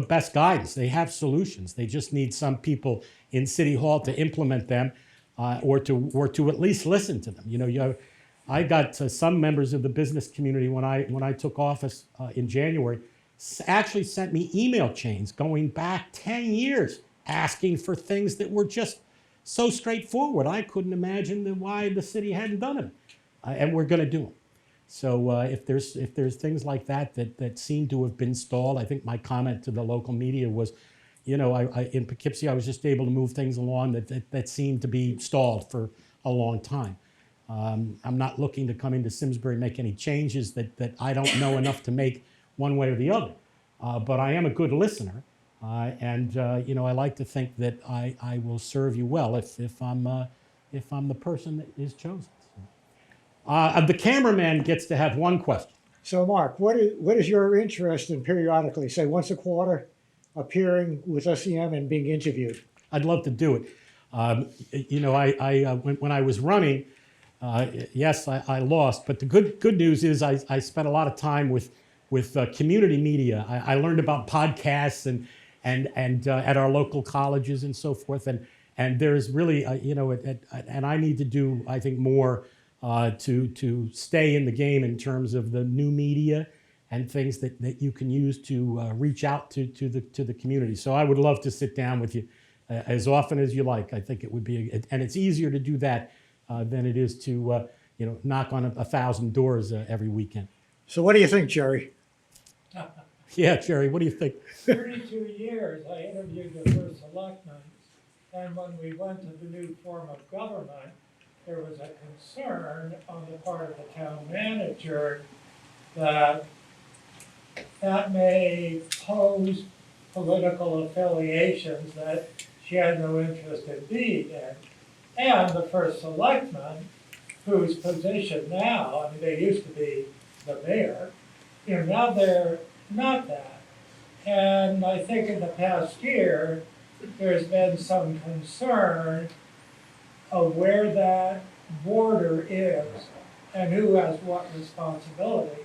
best guidance. They have solutions. They just need some people in City Hall to implement them, or to at least listen to them. I got some members of the business community when I took office in January. Actually sent me email chains going back 10 years asking for things that were just so straightforward. I couldn't imagine why the city hadn't done them. And we're going to do them. So if there's things like that seem to have been stalled, I think my comment to the local media was, in Poughkeepsie, I was just able to move things along that seemed to be stalled for a long time. I'm not looking to come into Simsbury and make any changes that I don't know enough to make one way or the other. But I am a good listener, and I like to think that I will serve you well if I'm the person that is chosen. The cameraman gets to have one question. So Mark, what is your interest in periodically, say once a quarter, appearing with SEM and being interviewed? I'd love to do it. When I was running, yes, I lost, but the good news is I spent a lot of time with community media. I learned about podcasts and at our local colleges and so forth. And there's really, and I need to do, I think, more to stay in the game in terms of the new media and things that you can use to reach out to the community. So I would love to sit down with you as often as you like. I think it would be, and it's easier to do that than it is to knock on 1,000 doors every weekend. So what do you think, Jerry? Yeah, Jerry, what do you think? 32 years I interviewed the first selectman, and when we went to the new form of government, there was a concern on the part of the town manager that may pose political affiliations that she had no interest in being in. And the first selectman, whose position now, I mean, they used to be the mayor, now they're not that. And I think in the past year, there's been some concern of where that border is and who has what responsibility.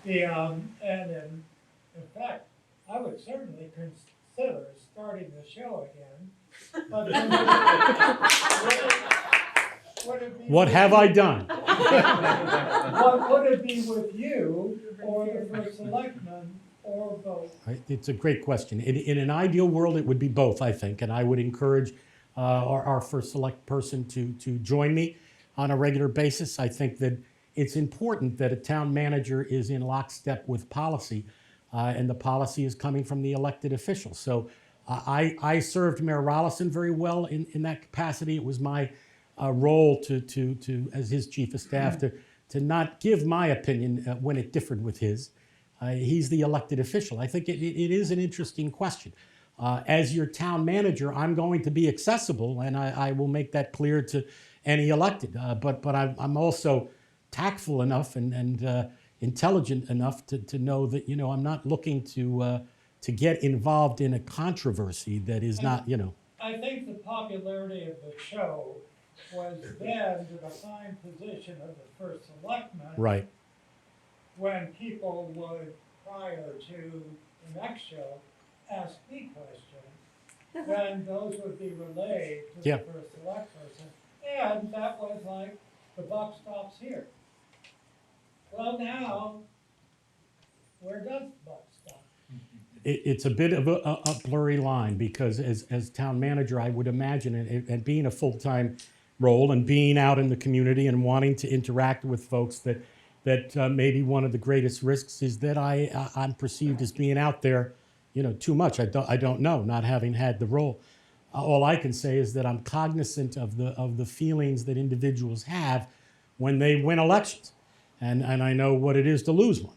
And in fact, I would certainly consider starting the show again. But would it be? What have I done? What would it be with you or the first selectman or both? Right, it's a great question. In an ideal world, it would be both, I think, and I would encourage our first select person to join me on a regular basis. I think that it's important that a town manager is in lockstep with policy, and the policy is coming from the elected officials. So I served Mayor Rollison very well in that capacity. It was my role to as his chief of staff to not give my opinion when it differed with his. He's the elected official. I think it is an interesting question. As your town manager, I'm going to be accessible, and I will make that clear to any elected. But I'm also tactful enough and intelligent enough to know that I'm not looking to get involved in a controversy that is not. I think the popularity of the show was then to the fine position of the first selectman. Right. When people would, prior to the next show, ask me questions, then those would be relayed to Yeah. the first select person. And that was like, the buck stops here. Well, now, where does the buck stop? It's a bit of a blurry line because as town manager, I would imagine, and being a full-time role and being out in the community and wanting to interact with folks, that maybe one of the greatest risks is that I'm perceived as being out there, too much. I don't know, not having had the role. All I can say is that I'm cognizant of the feelings that individuals have when they win elections, and I know what it is to lose one.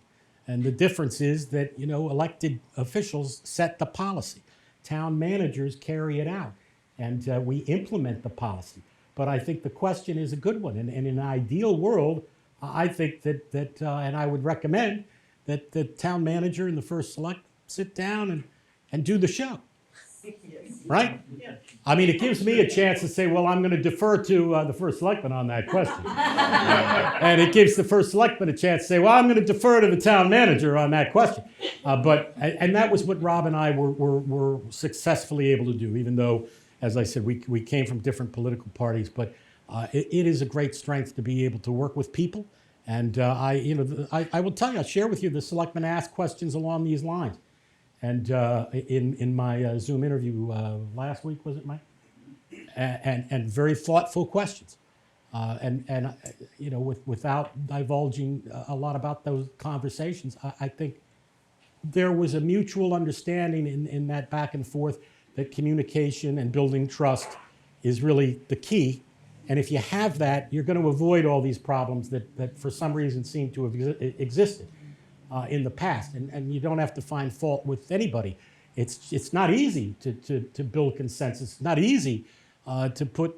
And the difference is that elected officials set the policy, town managers carry it out, and we implement the policy. But I think the question is a good one, and in an ideal world, I think that and I would recommend that the town manager and the first select sit down and do the show. Right? Yeah. I mean, it gives me a chance to say, well, I'm going to defer to the first selectman on that question. And it gives the first selectman a chance to say, well, I'm going to defer to the town manager on that question. And that was what Rob and I were successfully able to do, even though, as I said, we came from different political parties. But it is a great strength to be able to work with people. And I will tell you, I'll share with you, the selectmen ask questions along these lines. And in my Zoom interview last week, was it, Mike? And very thoughtful questions. Without divulging a lot about those conversations, I think there was a mutual understanding in that back and forth that communication and building trust is really the key. And if you have that, you're going to avoid all these problems that for some reason seem to have existed in the past. And you don't have to find fault with anybody. It's not easy to build consensus. It's not easy to put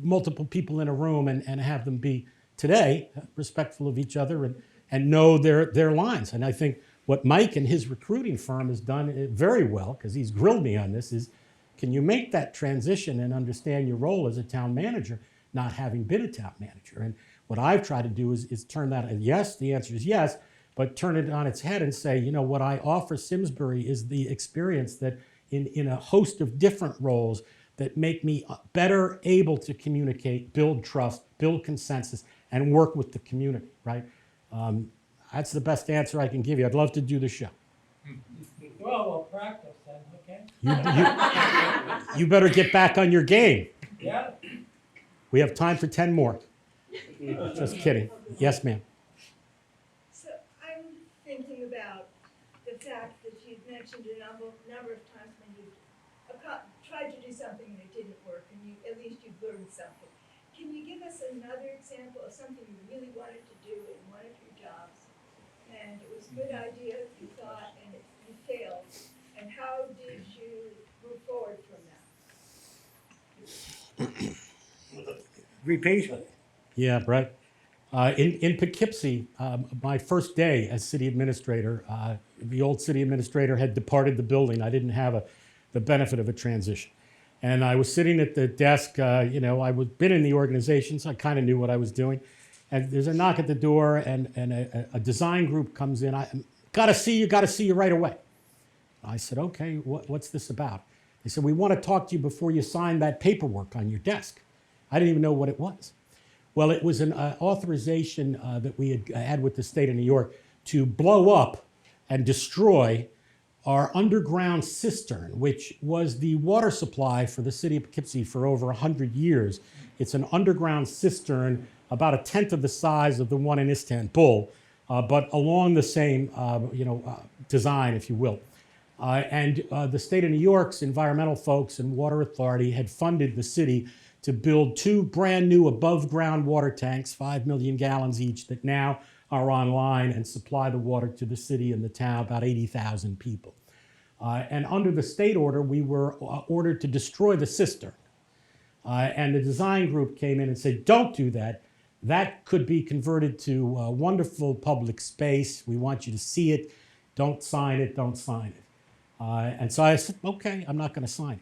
multiple people in a room and have them be today respectful of each other and know their lines. And I think what Mike and his recruiting firm has done very well, because he's grilled me on this, is can you make that transition and understand your role as a town manager, not having been a town manager? And what I've tried to do is turn that, yes, the answer is yes, but turn it on its head and say, what I offer Simsbury is the experience that in a host of different roles that make me better able to communicate, build trust, build consensus, and work with the community, right? That's the best answer I can give you. I'd love to do the show. Well, we'll practice then, okay? You better get back on your game. Yeah. We have time for 10 more. Just kidding. Yes, ma'am. So I'm thinking about the fact that you've mentioned a number of times when you tried to do something and it didn't work, and at least you've learned something. Can you give us another example of something you really wanted to do in one of your jobs, and it was a good idea, you thought, and you failed, and how did you move forward from that? Repeat. Yeah, Brett. In Poughkeepsie, my first day as city administrator, the old city administrator had departed the building. I didn't have the benefit of a transition. And I was sitting at the desk, I had been in the organization, so I kind of knew what I was doing. And there's a knock at the door, and a design group comes in. Got to see you right away. I said, okay, what's this about? They said, we want to talk to you before you sign that paperwork on your desk. I didn't even know what it was. Well, it was an authorization that we had with the state of New York to blow up and destroy our underground cistern, which was the water supply for the city of Poughkeepsie for over 100 years. It's an underground cistern, about a tenth of the size of the one in Istanbul, but along the same design, if you will. And the state of New York's environmental folks and water authority had funded the city to build 2 brand new above ground water tanks, 5 million gallons each, that now are online and supply the water to the city and the town, about 80,000 people. And under the state order, we were ordered to destroy the cistern. And the design group came in and said, don't do that. That could be converted to a wonderful public space. We want you to see it. Don't sign it, don't sign it. And so I said, okay, I'm not going to sign it.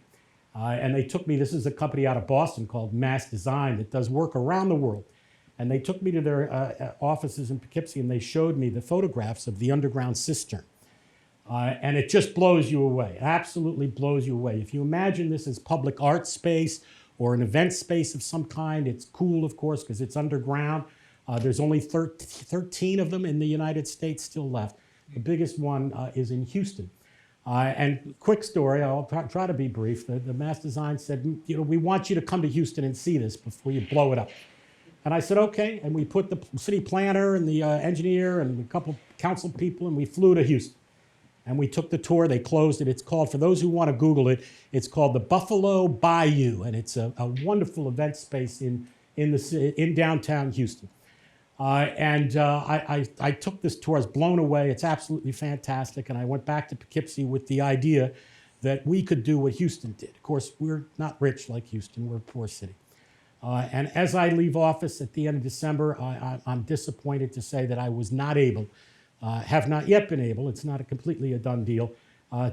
And they took me, this is a company out of Boston called Mass Design that does work around the world. And they took me to their offices in Poughkeepsie and they showed me the photographs of the underground cistern. And it just blows you away. It absolutely blows you away. If you imagine this as public art space or an event space of some kind, it's cool, of course, because it's underground. There's only 13 of them in the United States still left. The biggest one is in Houston. And quick story, I'll try to be brief. The Mass Design said, we want you to come to Houston and see this before you blow it up. And I said, okay. And we put the city planner and the engineer and a couple council people, and we flew to Houston. And we took the tour. They closed it. It's called, for those who want to Google it, it's called the Buffalo Bayou. And it's a wonderful event space in downtown Houston. I took this tour. I was blown away. It's absolutely fantastic. And I went back to Poughkeepsie with the idea that we could do what Houston did. Of course, we're not rich like Houston. We're a poor city. And as I leave office at the end of December, I'm disappointed to say that I was not able, have not yet been able, it's not completely a done deal,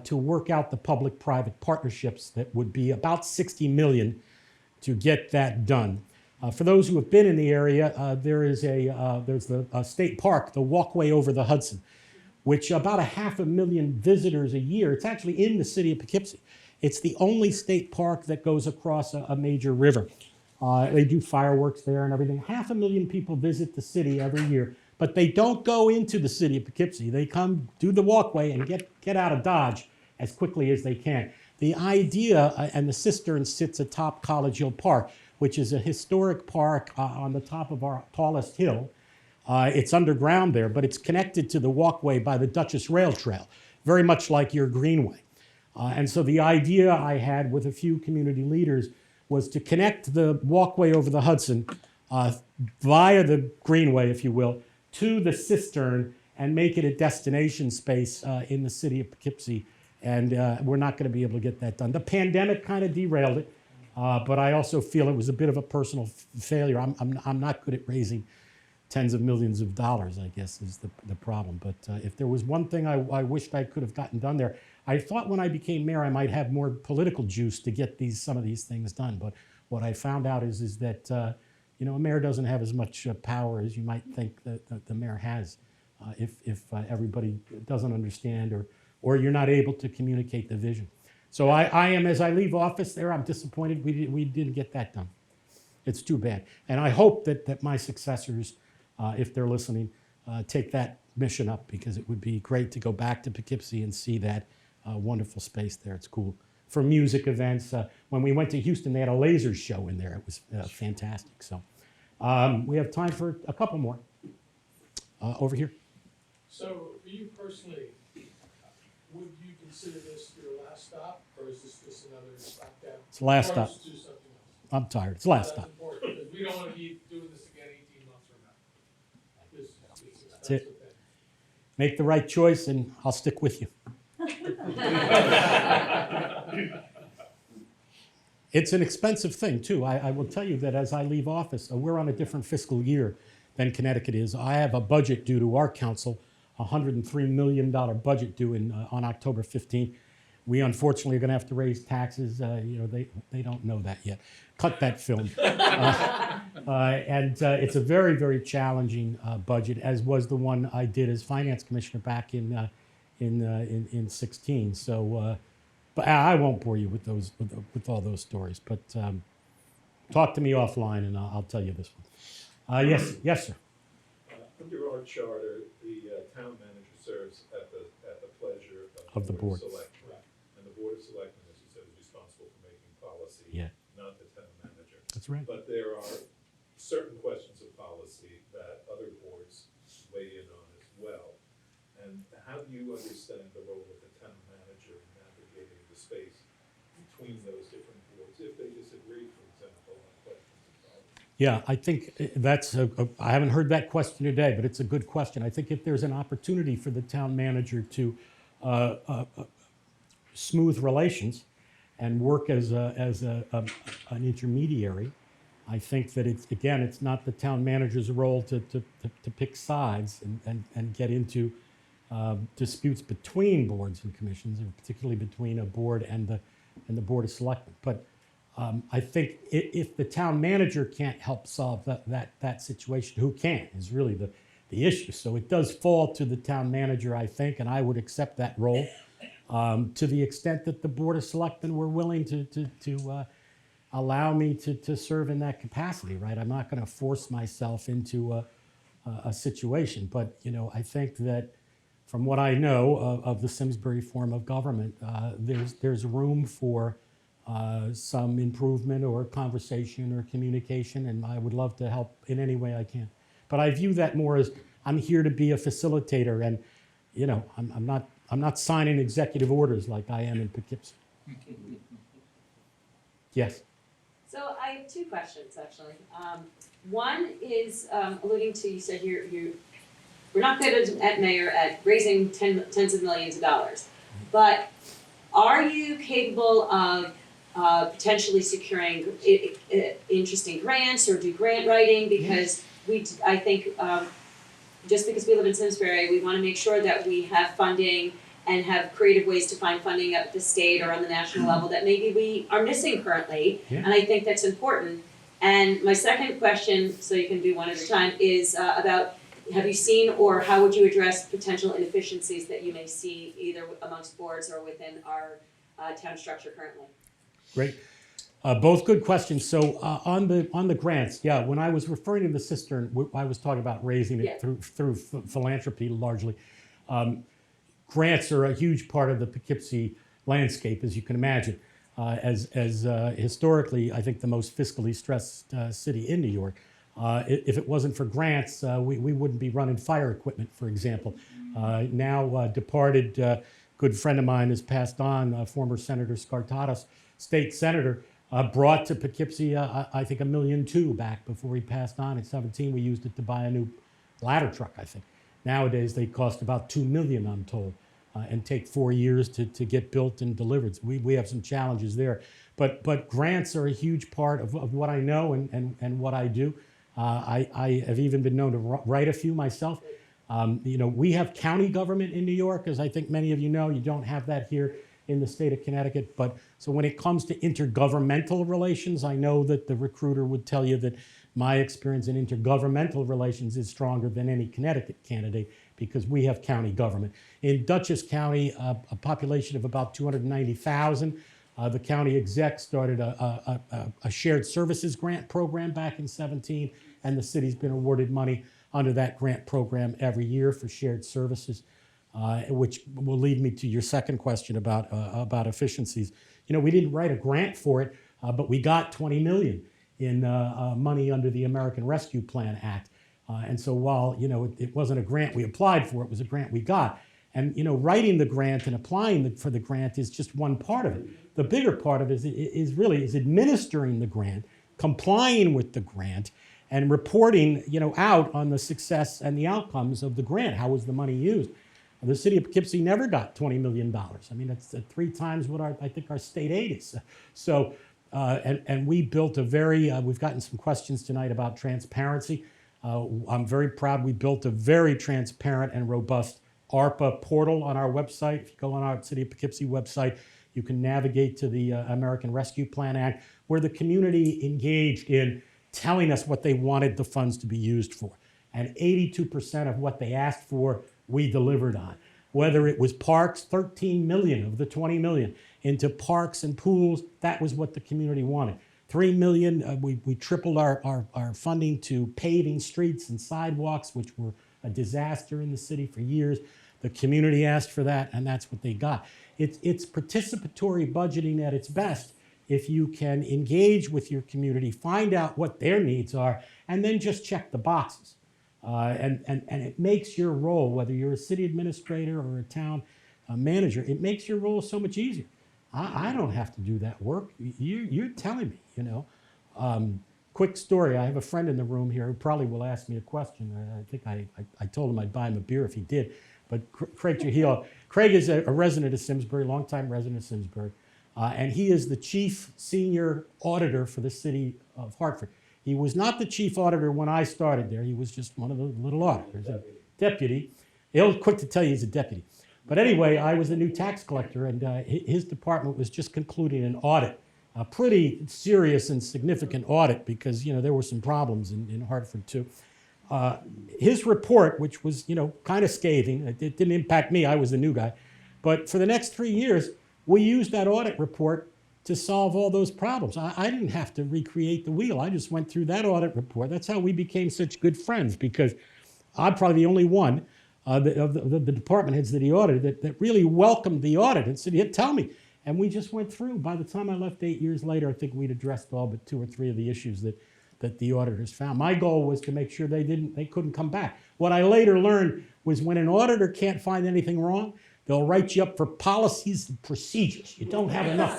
to work out the public-private partnerships that would be about $60 million to get that done. For those who have been in the area, there's the state park, the Walkway Over the Hudson, which about 500,000 visitors a year. It's actually in the city of Poughkeepsie. It's the only state park that goes across a major river. They do fireworks there and everything. 500,000 people visit the city every year, but they don't go into the city of Poughkeepsie. They come do the walkway and get out of Dodge as quickly as they can. The idea, and the cistern sits atop College Hill Park, which is a historic park on the top of our tallest hill. It's underground there, but it's connected to the walkway by the Duchess Rail Trail, very much like your Greenway. And so the idea I had with a few community leaders was to connect the walkway over the Hudson via the Greenway, if you will, to the cistern and make it a destination space in the city of Poughkeepsie. And we're not going to be able to get that done. The pandemic kind of derailed it, but I also feel it was a bit of a personal failure. I'm not good at raising tens of millions of dollars, I guess, is the problem. But if there was one thing I wished I could have gotten done there, I thought when I became mayor I might have more political juice to get some of these things done. But what I found out is that a mayor doesn't have as much power as you might think that the mayor has if everybody doesn't understand or you're not able to communicate the vision. So I am, as I leave office there, I'm disappointed we didn't get that done. It's too bad. And I hope that my successors, if they're listening, take that mission up, because it would be great to go back to Poughkeepsie and see that wonderful space there. It's cool. For music events, when we went to Houston, they had a lasers show in there. It was fantastic. So we have time for a couple more. Over here. So for you personally, would you consider this your last stop, or is this just another stopgap? It's the last Or stop. just do something else? I'm tired. It's the last That's stop. important, because we don't want to be doing this again 18 months from now. That's it. Make the right choice, and I'll stick with you. It's an expensive thing, too. I will tell you that as I leave office, we're on a different fiscal year than Connecticut is. I have a budget due to our council, a $103 million budget due on October 15th. We unfortunately are going to have to raise taxes. They don't know that yet. Cut that film. And it's a very, very challenging budget, as was the one I did as finance commissioner back in 16. So, but I won't bore you with all those stories. But talk to me offline, and I'll tell you this one. Yes, sir. Under our charter, the town manager serves at the pleasure Of the board. of Selectmen. And the Board of Selectmen, as you said, is responsible for making policy, Yeah. not the town manager. That's right. But there are certain questions of policy that other boards weigh in on as well. And how do you understand the role of the town manager in navigating the space between those different boards, if they disagree, for example, on questions of policy? Yeah, I think I haven't heard that question today, but it's a good question. I think if there's an opportunity for the town manager to smooth relations and work as an intermediary, I think that it's not the town manager's role to pick sides and get into disputes between boards and commissions, and particularly between a board and the Board of Selectmen. But I think if the town manager can't help solve that situation, who can is really the issue. So it does fall to the town manager, I think, and I would accept that role to the extent that the Board of Selectmen were willing to allow me to serve in that capacity. Right, I'm not going to force myself into a situation, but I think that from what I know of the Simsbury form of government, there's room for some improvement or conversation or communication, and I would love to help in any way I can. But I view that more as I'm here to be a facilitator, and I'm not signing executive orders like I am in Poughkeepsie. Yes. So I have two questions, actually. One is alluding to, you said we're not good at mayor at raising tens of millions of dollars, but are you capable of potentially securing interesting grants or do grant writing? Because I think just because we live in Simsbury, we want to make sure that we have funding and have creative ways to find funding at the state or on the national level that maybe we are missing currently. Yeah. And I think that's important. And my second question, so you can do one at a time, is about have you seen or how would you address potential inefficiencies that you may see either amongst boards or within our town structure currently? Great. Both good questions. So on the grants, yeah, when I was referring to the cistern, I was talking about raising it through philanthropy largely. Grants are a huge part of the Poughkeepsie landscape, as you can imagine. As historically, I think the most fiscally stressed city in New York. If it wasn't for grants, we wouldn't be running fire equipment, for example. Now departed good friend of mine has passed on, former Senator Scartatos, state senator, brought to Poughkeepsie, I think $1.2 million back before he passed on. At 17, we used it to buy a new ladder truck, I think. Nowadays, they cost about $2 million, I'm told, and take 4 years to get built and delivered. So we have some challenges there. But grants are a huge part of what I know and what I do. I have even been known to write a few myself. We have county government in New York, as I think many of you know. You don't have that here in the state of Connecticut. But so when it comes to intergovernmental relations, I know that the recruiter would tell you that my experience in intergovernmental relations is stronger than any Connecticut candidate because we have county government. In Dutchess County, a population of about 290,000, the county exec started a shared services grant program back in 17, and the city's been awarded money under that grant program every year for shared services, which will lead me to your second question about efficiencies. We didn't write a grant for it, but we got $20 million in money under the American Rescue Plan Act. And so while, it wasn't a grant we applied for, it was a grant we got. And, writing the grant and applying for the grant is just one part of it. The bigger part of it is administering the grant, complying with the grant, and reporting, out on the success and the outcomes of the grant. How was the money used? The city of Poughkeepsie never got $20 million. I mean, that's 3 times what I think our state aid is. So, and we built we've gotten some questions tonight about transparency. I'm very proud we built a very transparent and robust ARPA portal on our website. If you go on our City of Poughkeepsie website, you can navigate to the American Rescue Plan Act, where the community engaged in telling us what they wanted the funds to be used for. And 82% of what they asked for, we delivered on. Whether it was parks, 13 million of the 20 million into parks and pools, that was what the community wanted. $3 million. We tripled our funding to paving streets and sidewalks, which were a disaster in the city for years. The community asked for that, and that's what they got. It's participatory budgeting at its best if you can engage with your community, find out what their needs are, and then just check the boxes. And it makes your role, whether you're a city administrator or a town manager, it makes your role so much easier. I don't have to do that work. You're telling me, you know. Quick story, I have a friend in the room here who probably will ask me a question. I think I told him I'd buy him a beer if he did. But Craig Trujillo, Craig is a resident of Simsbury, longtime resident of Simsbury. And he is the chief senior auditor for the city of Hartford. He was not the chief auditor when I started there. He was just one of the little auditors, a deputy. He'll quick to tell you he's a deputy. But anyway, I was a new tax collector, and his department was just concluding an audit, a pretty serious and significant audit, because, you know, there were some problems in Hartford too. His report, which was, you know, kind of scathing, it didn't impact me, I was the new guy. But for the next 3 years, we used that audit report to solve all those problems. I didn't have to recreate the wheel. I just went through that audit report. That's how we became such good friends, because I'm probably the only one of the department heads that he audited that really welcomed the audit and said, yeah, tell me. And we just went through. By the time I left 8 years later, I think we'd addressed all but 2 or 3 of the issues that the auditors found. My goal was to make sure they couldn't come back. What I later learned was when an auditor can't find anything wrong, they'll write you up for policies and procedures. You don't have enough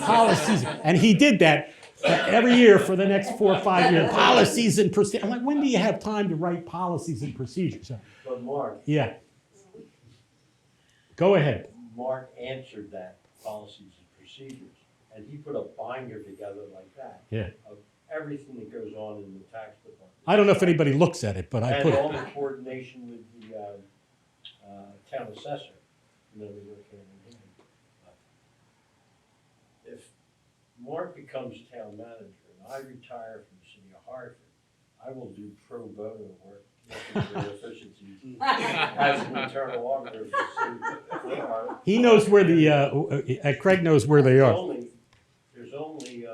policies. And he did that every year for the next 4 or 5 years. Policies and procedures. I'm like, when do you have time to write policies and procedures? But Mark. Yeah. Go ahead. Mark answered that, policies and procedures, and he put a binder together like that. Yeah. Of everything that goes on in the tax department. I don't know if anybody looks at it, but I put And all it. the coordination with the town assessor. You know, they work hand in hand. If Mark becomes town manager and I retire from the city of Hartford, I will do pro bono work looking for efficiencies as an internal auditor for the city. He knows where the, Craig knows where they are. There's only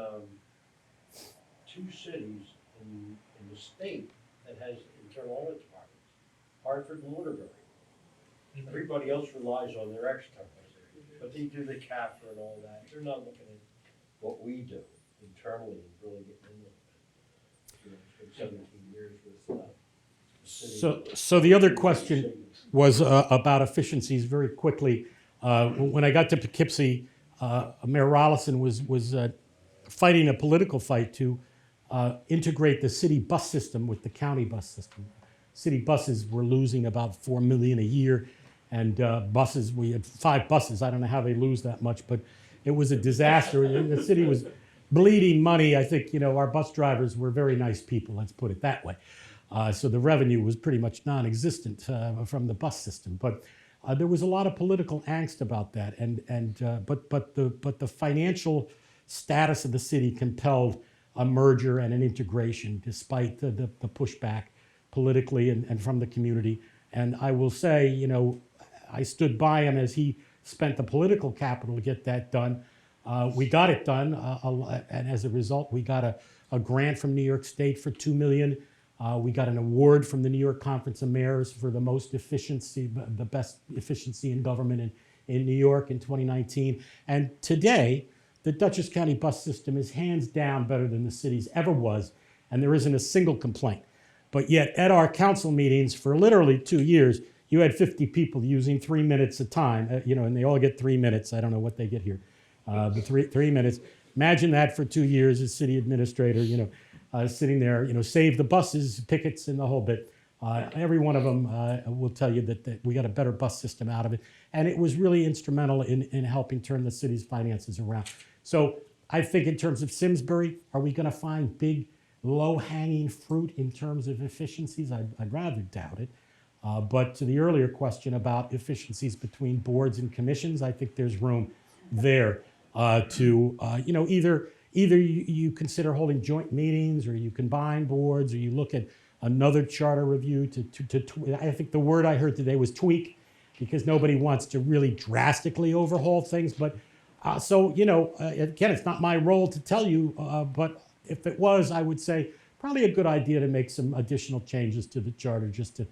2 cities in the state that has internal audit departments, Hartford and Waterbury. Everybody else relies on their externals, but they do the CAFR and all that. They're not looking at what we do internally and really getting into it. You know, it's been 17 years with the city. So the other question was about efficiencies very quickly. When I got to Poughkeepsie, Mayor Rollison was fighting a political fight to integrate the city bus system with the county bus system. City buses were losing about $4 million a year, and buses, we had 5 buses. I don't know how they lose that much, but it was a disaster. The city was bleeding money. I think, you know, our bus drivers were very nice people, let's put it that way. So the revenue was pretty much non-existent from the bus system. But there was a lot of political angst about that, but the financial status of the city compelled a merger and an integration, despite the pushback politically and from the community. And I will say, you know, I stood by him as he spent the political capital to get that done. We got it done, and as a result, we got a grant from New York State for $2 million. We got an award from the New York Conference of Mayors for the most efficiency, the best efficiency in government in New York in 2019. And today, the Dutchess County bus system is hands down better than the city's ever was, and there isn't a single complaint. But yet, at our council meetings for literally 2 years, you had 50 people using 3 minutes a time, you know, and they all get 3 minutes. I don't know what they get here, but 3 minutes. Imagine that for 2 years as city administrator, you know, sitting there, you know, save the buses, pickets, and the whole bit. Every one of them will tell you that we got a better bus system out of it. And it was really instrumental in helping turn the city's finances around. So I think in terms of Simsbury, are we going to find big, low-hanging fruit in terms of efficiencies? I'd rather doubt it. But to the earlier question about efficiencies between boards and commissions, I think there's room there to, you know, either you consider holding joint meetings, or you combine boards, or you look at another charter review I think the word I heard today was tweak, because nobody wants to really drastically overhaul things. But So, again, it's not my role to tell you, but if it was, I would say probably a good idea to make some additional changes to the charter just to,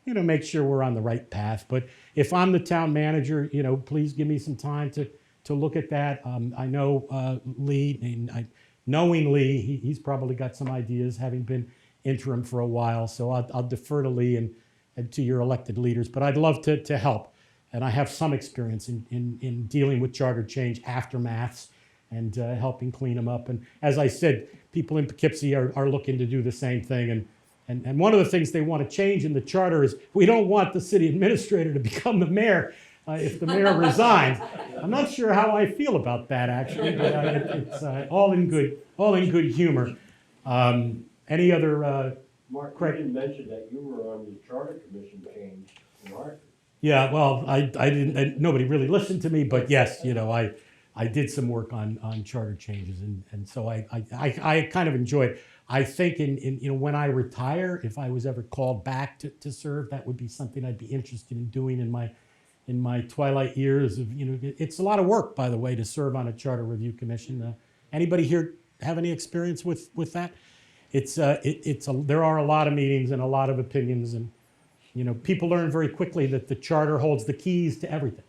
make sure we're on the right path. But if I'm the town manager, please give me some time to look at that. I know Lee, and knowing Lee, he's probably got some ideas, having been interim for a while. So I'll defer to Lee and to your elected leaders. But I'd love to help. And I have some experience in dealing with charter change aftermaths and helping clean them up. And as I said, people in Poughkeepsie are looking to do the same thing. And one of the things they want to change in the charter is we don't want the city administrator to become the mayor if the mayor resigns. I'm not sure how I feel about that, actually, but it's all in good humor. Any other? Mark, Craig? you didn't mention that you were on the charter commission change in Hartford. Yeah, well, I didn't. Nobody really listened to me, but yes, I did some work on charter changes, and so I kind of enjoy it. I think in when I retire, if I was ever called back to serve, that would be something I'd be interested in doing in my twilight years. It's a lot of work, by the way, to serve on a charter review commission. Anybody here have any experience with that? There are a lot of meetings and a lot of opinions, and people learn very quickly that the charter holds the keys to everything.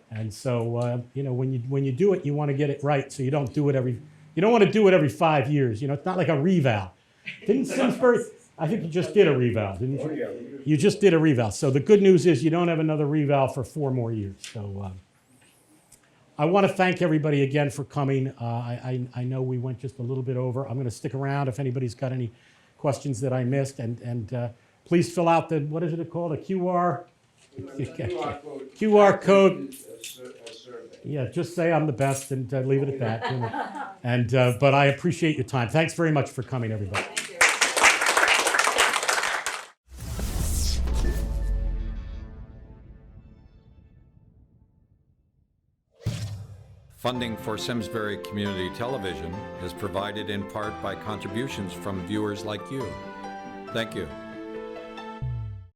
And so, when you do it, you want to get it right. So you don't do it you don't want to do it every 5 years. It's not like a reval. Didn't Simsbury, I think you just did a reval, didn't you? Oh, yeah. You just did a reval. So the good news is you don't have another reval for 4 more years. So I want to thank everybody again for coming. I know we went just a little bit over. I'm going to stick around if anybody's got any questions that I missed. And please fill out what is it called? A QR? QR code. Yeah, just say I'm the best and leave it at that. But I appreciate your time. Thanks very much for coming, everybody. Funding for Simsbury Community Television is provided in part by contributions from viewers like you. Thank you.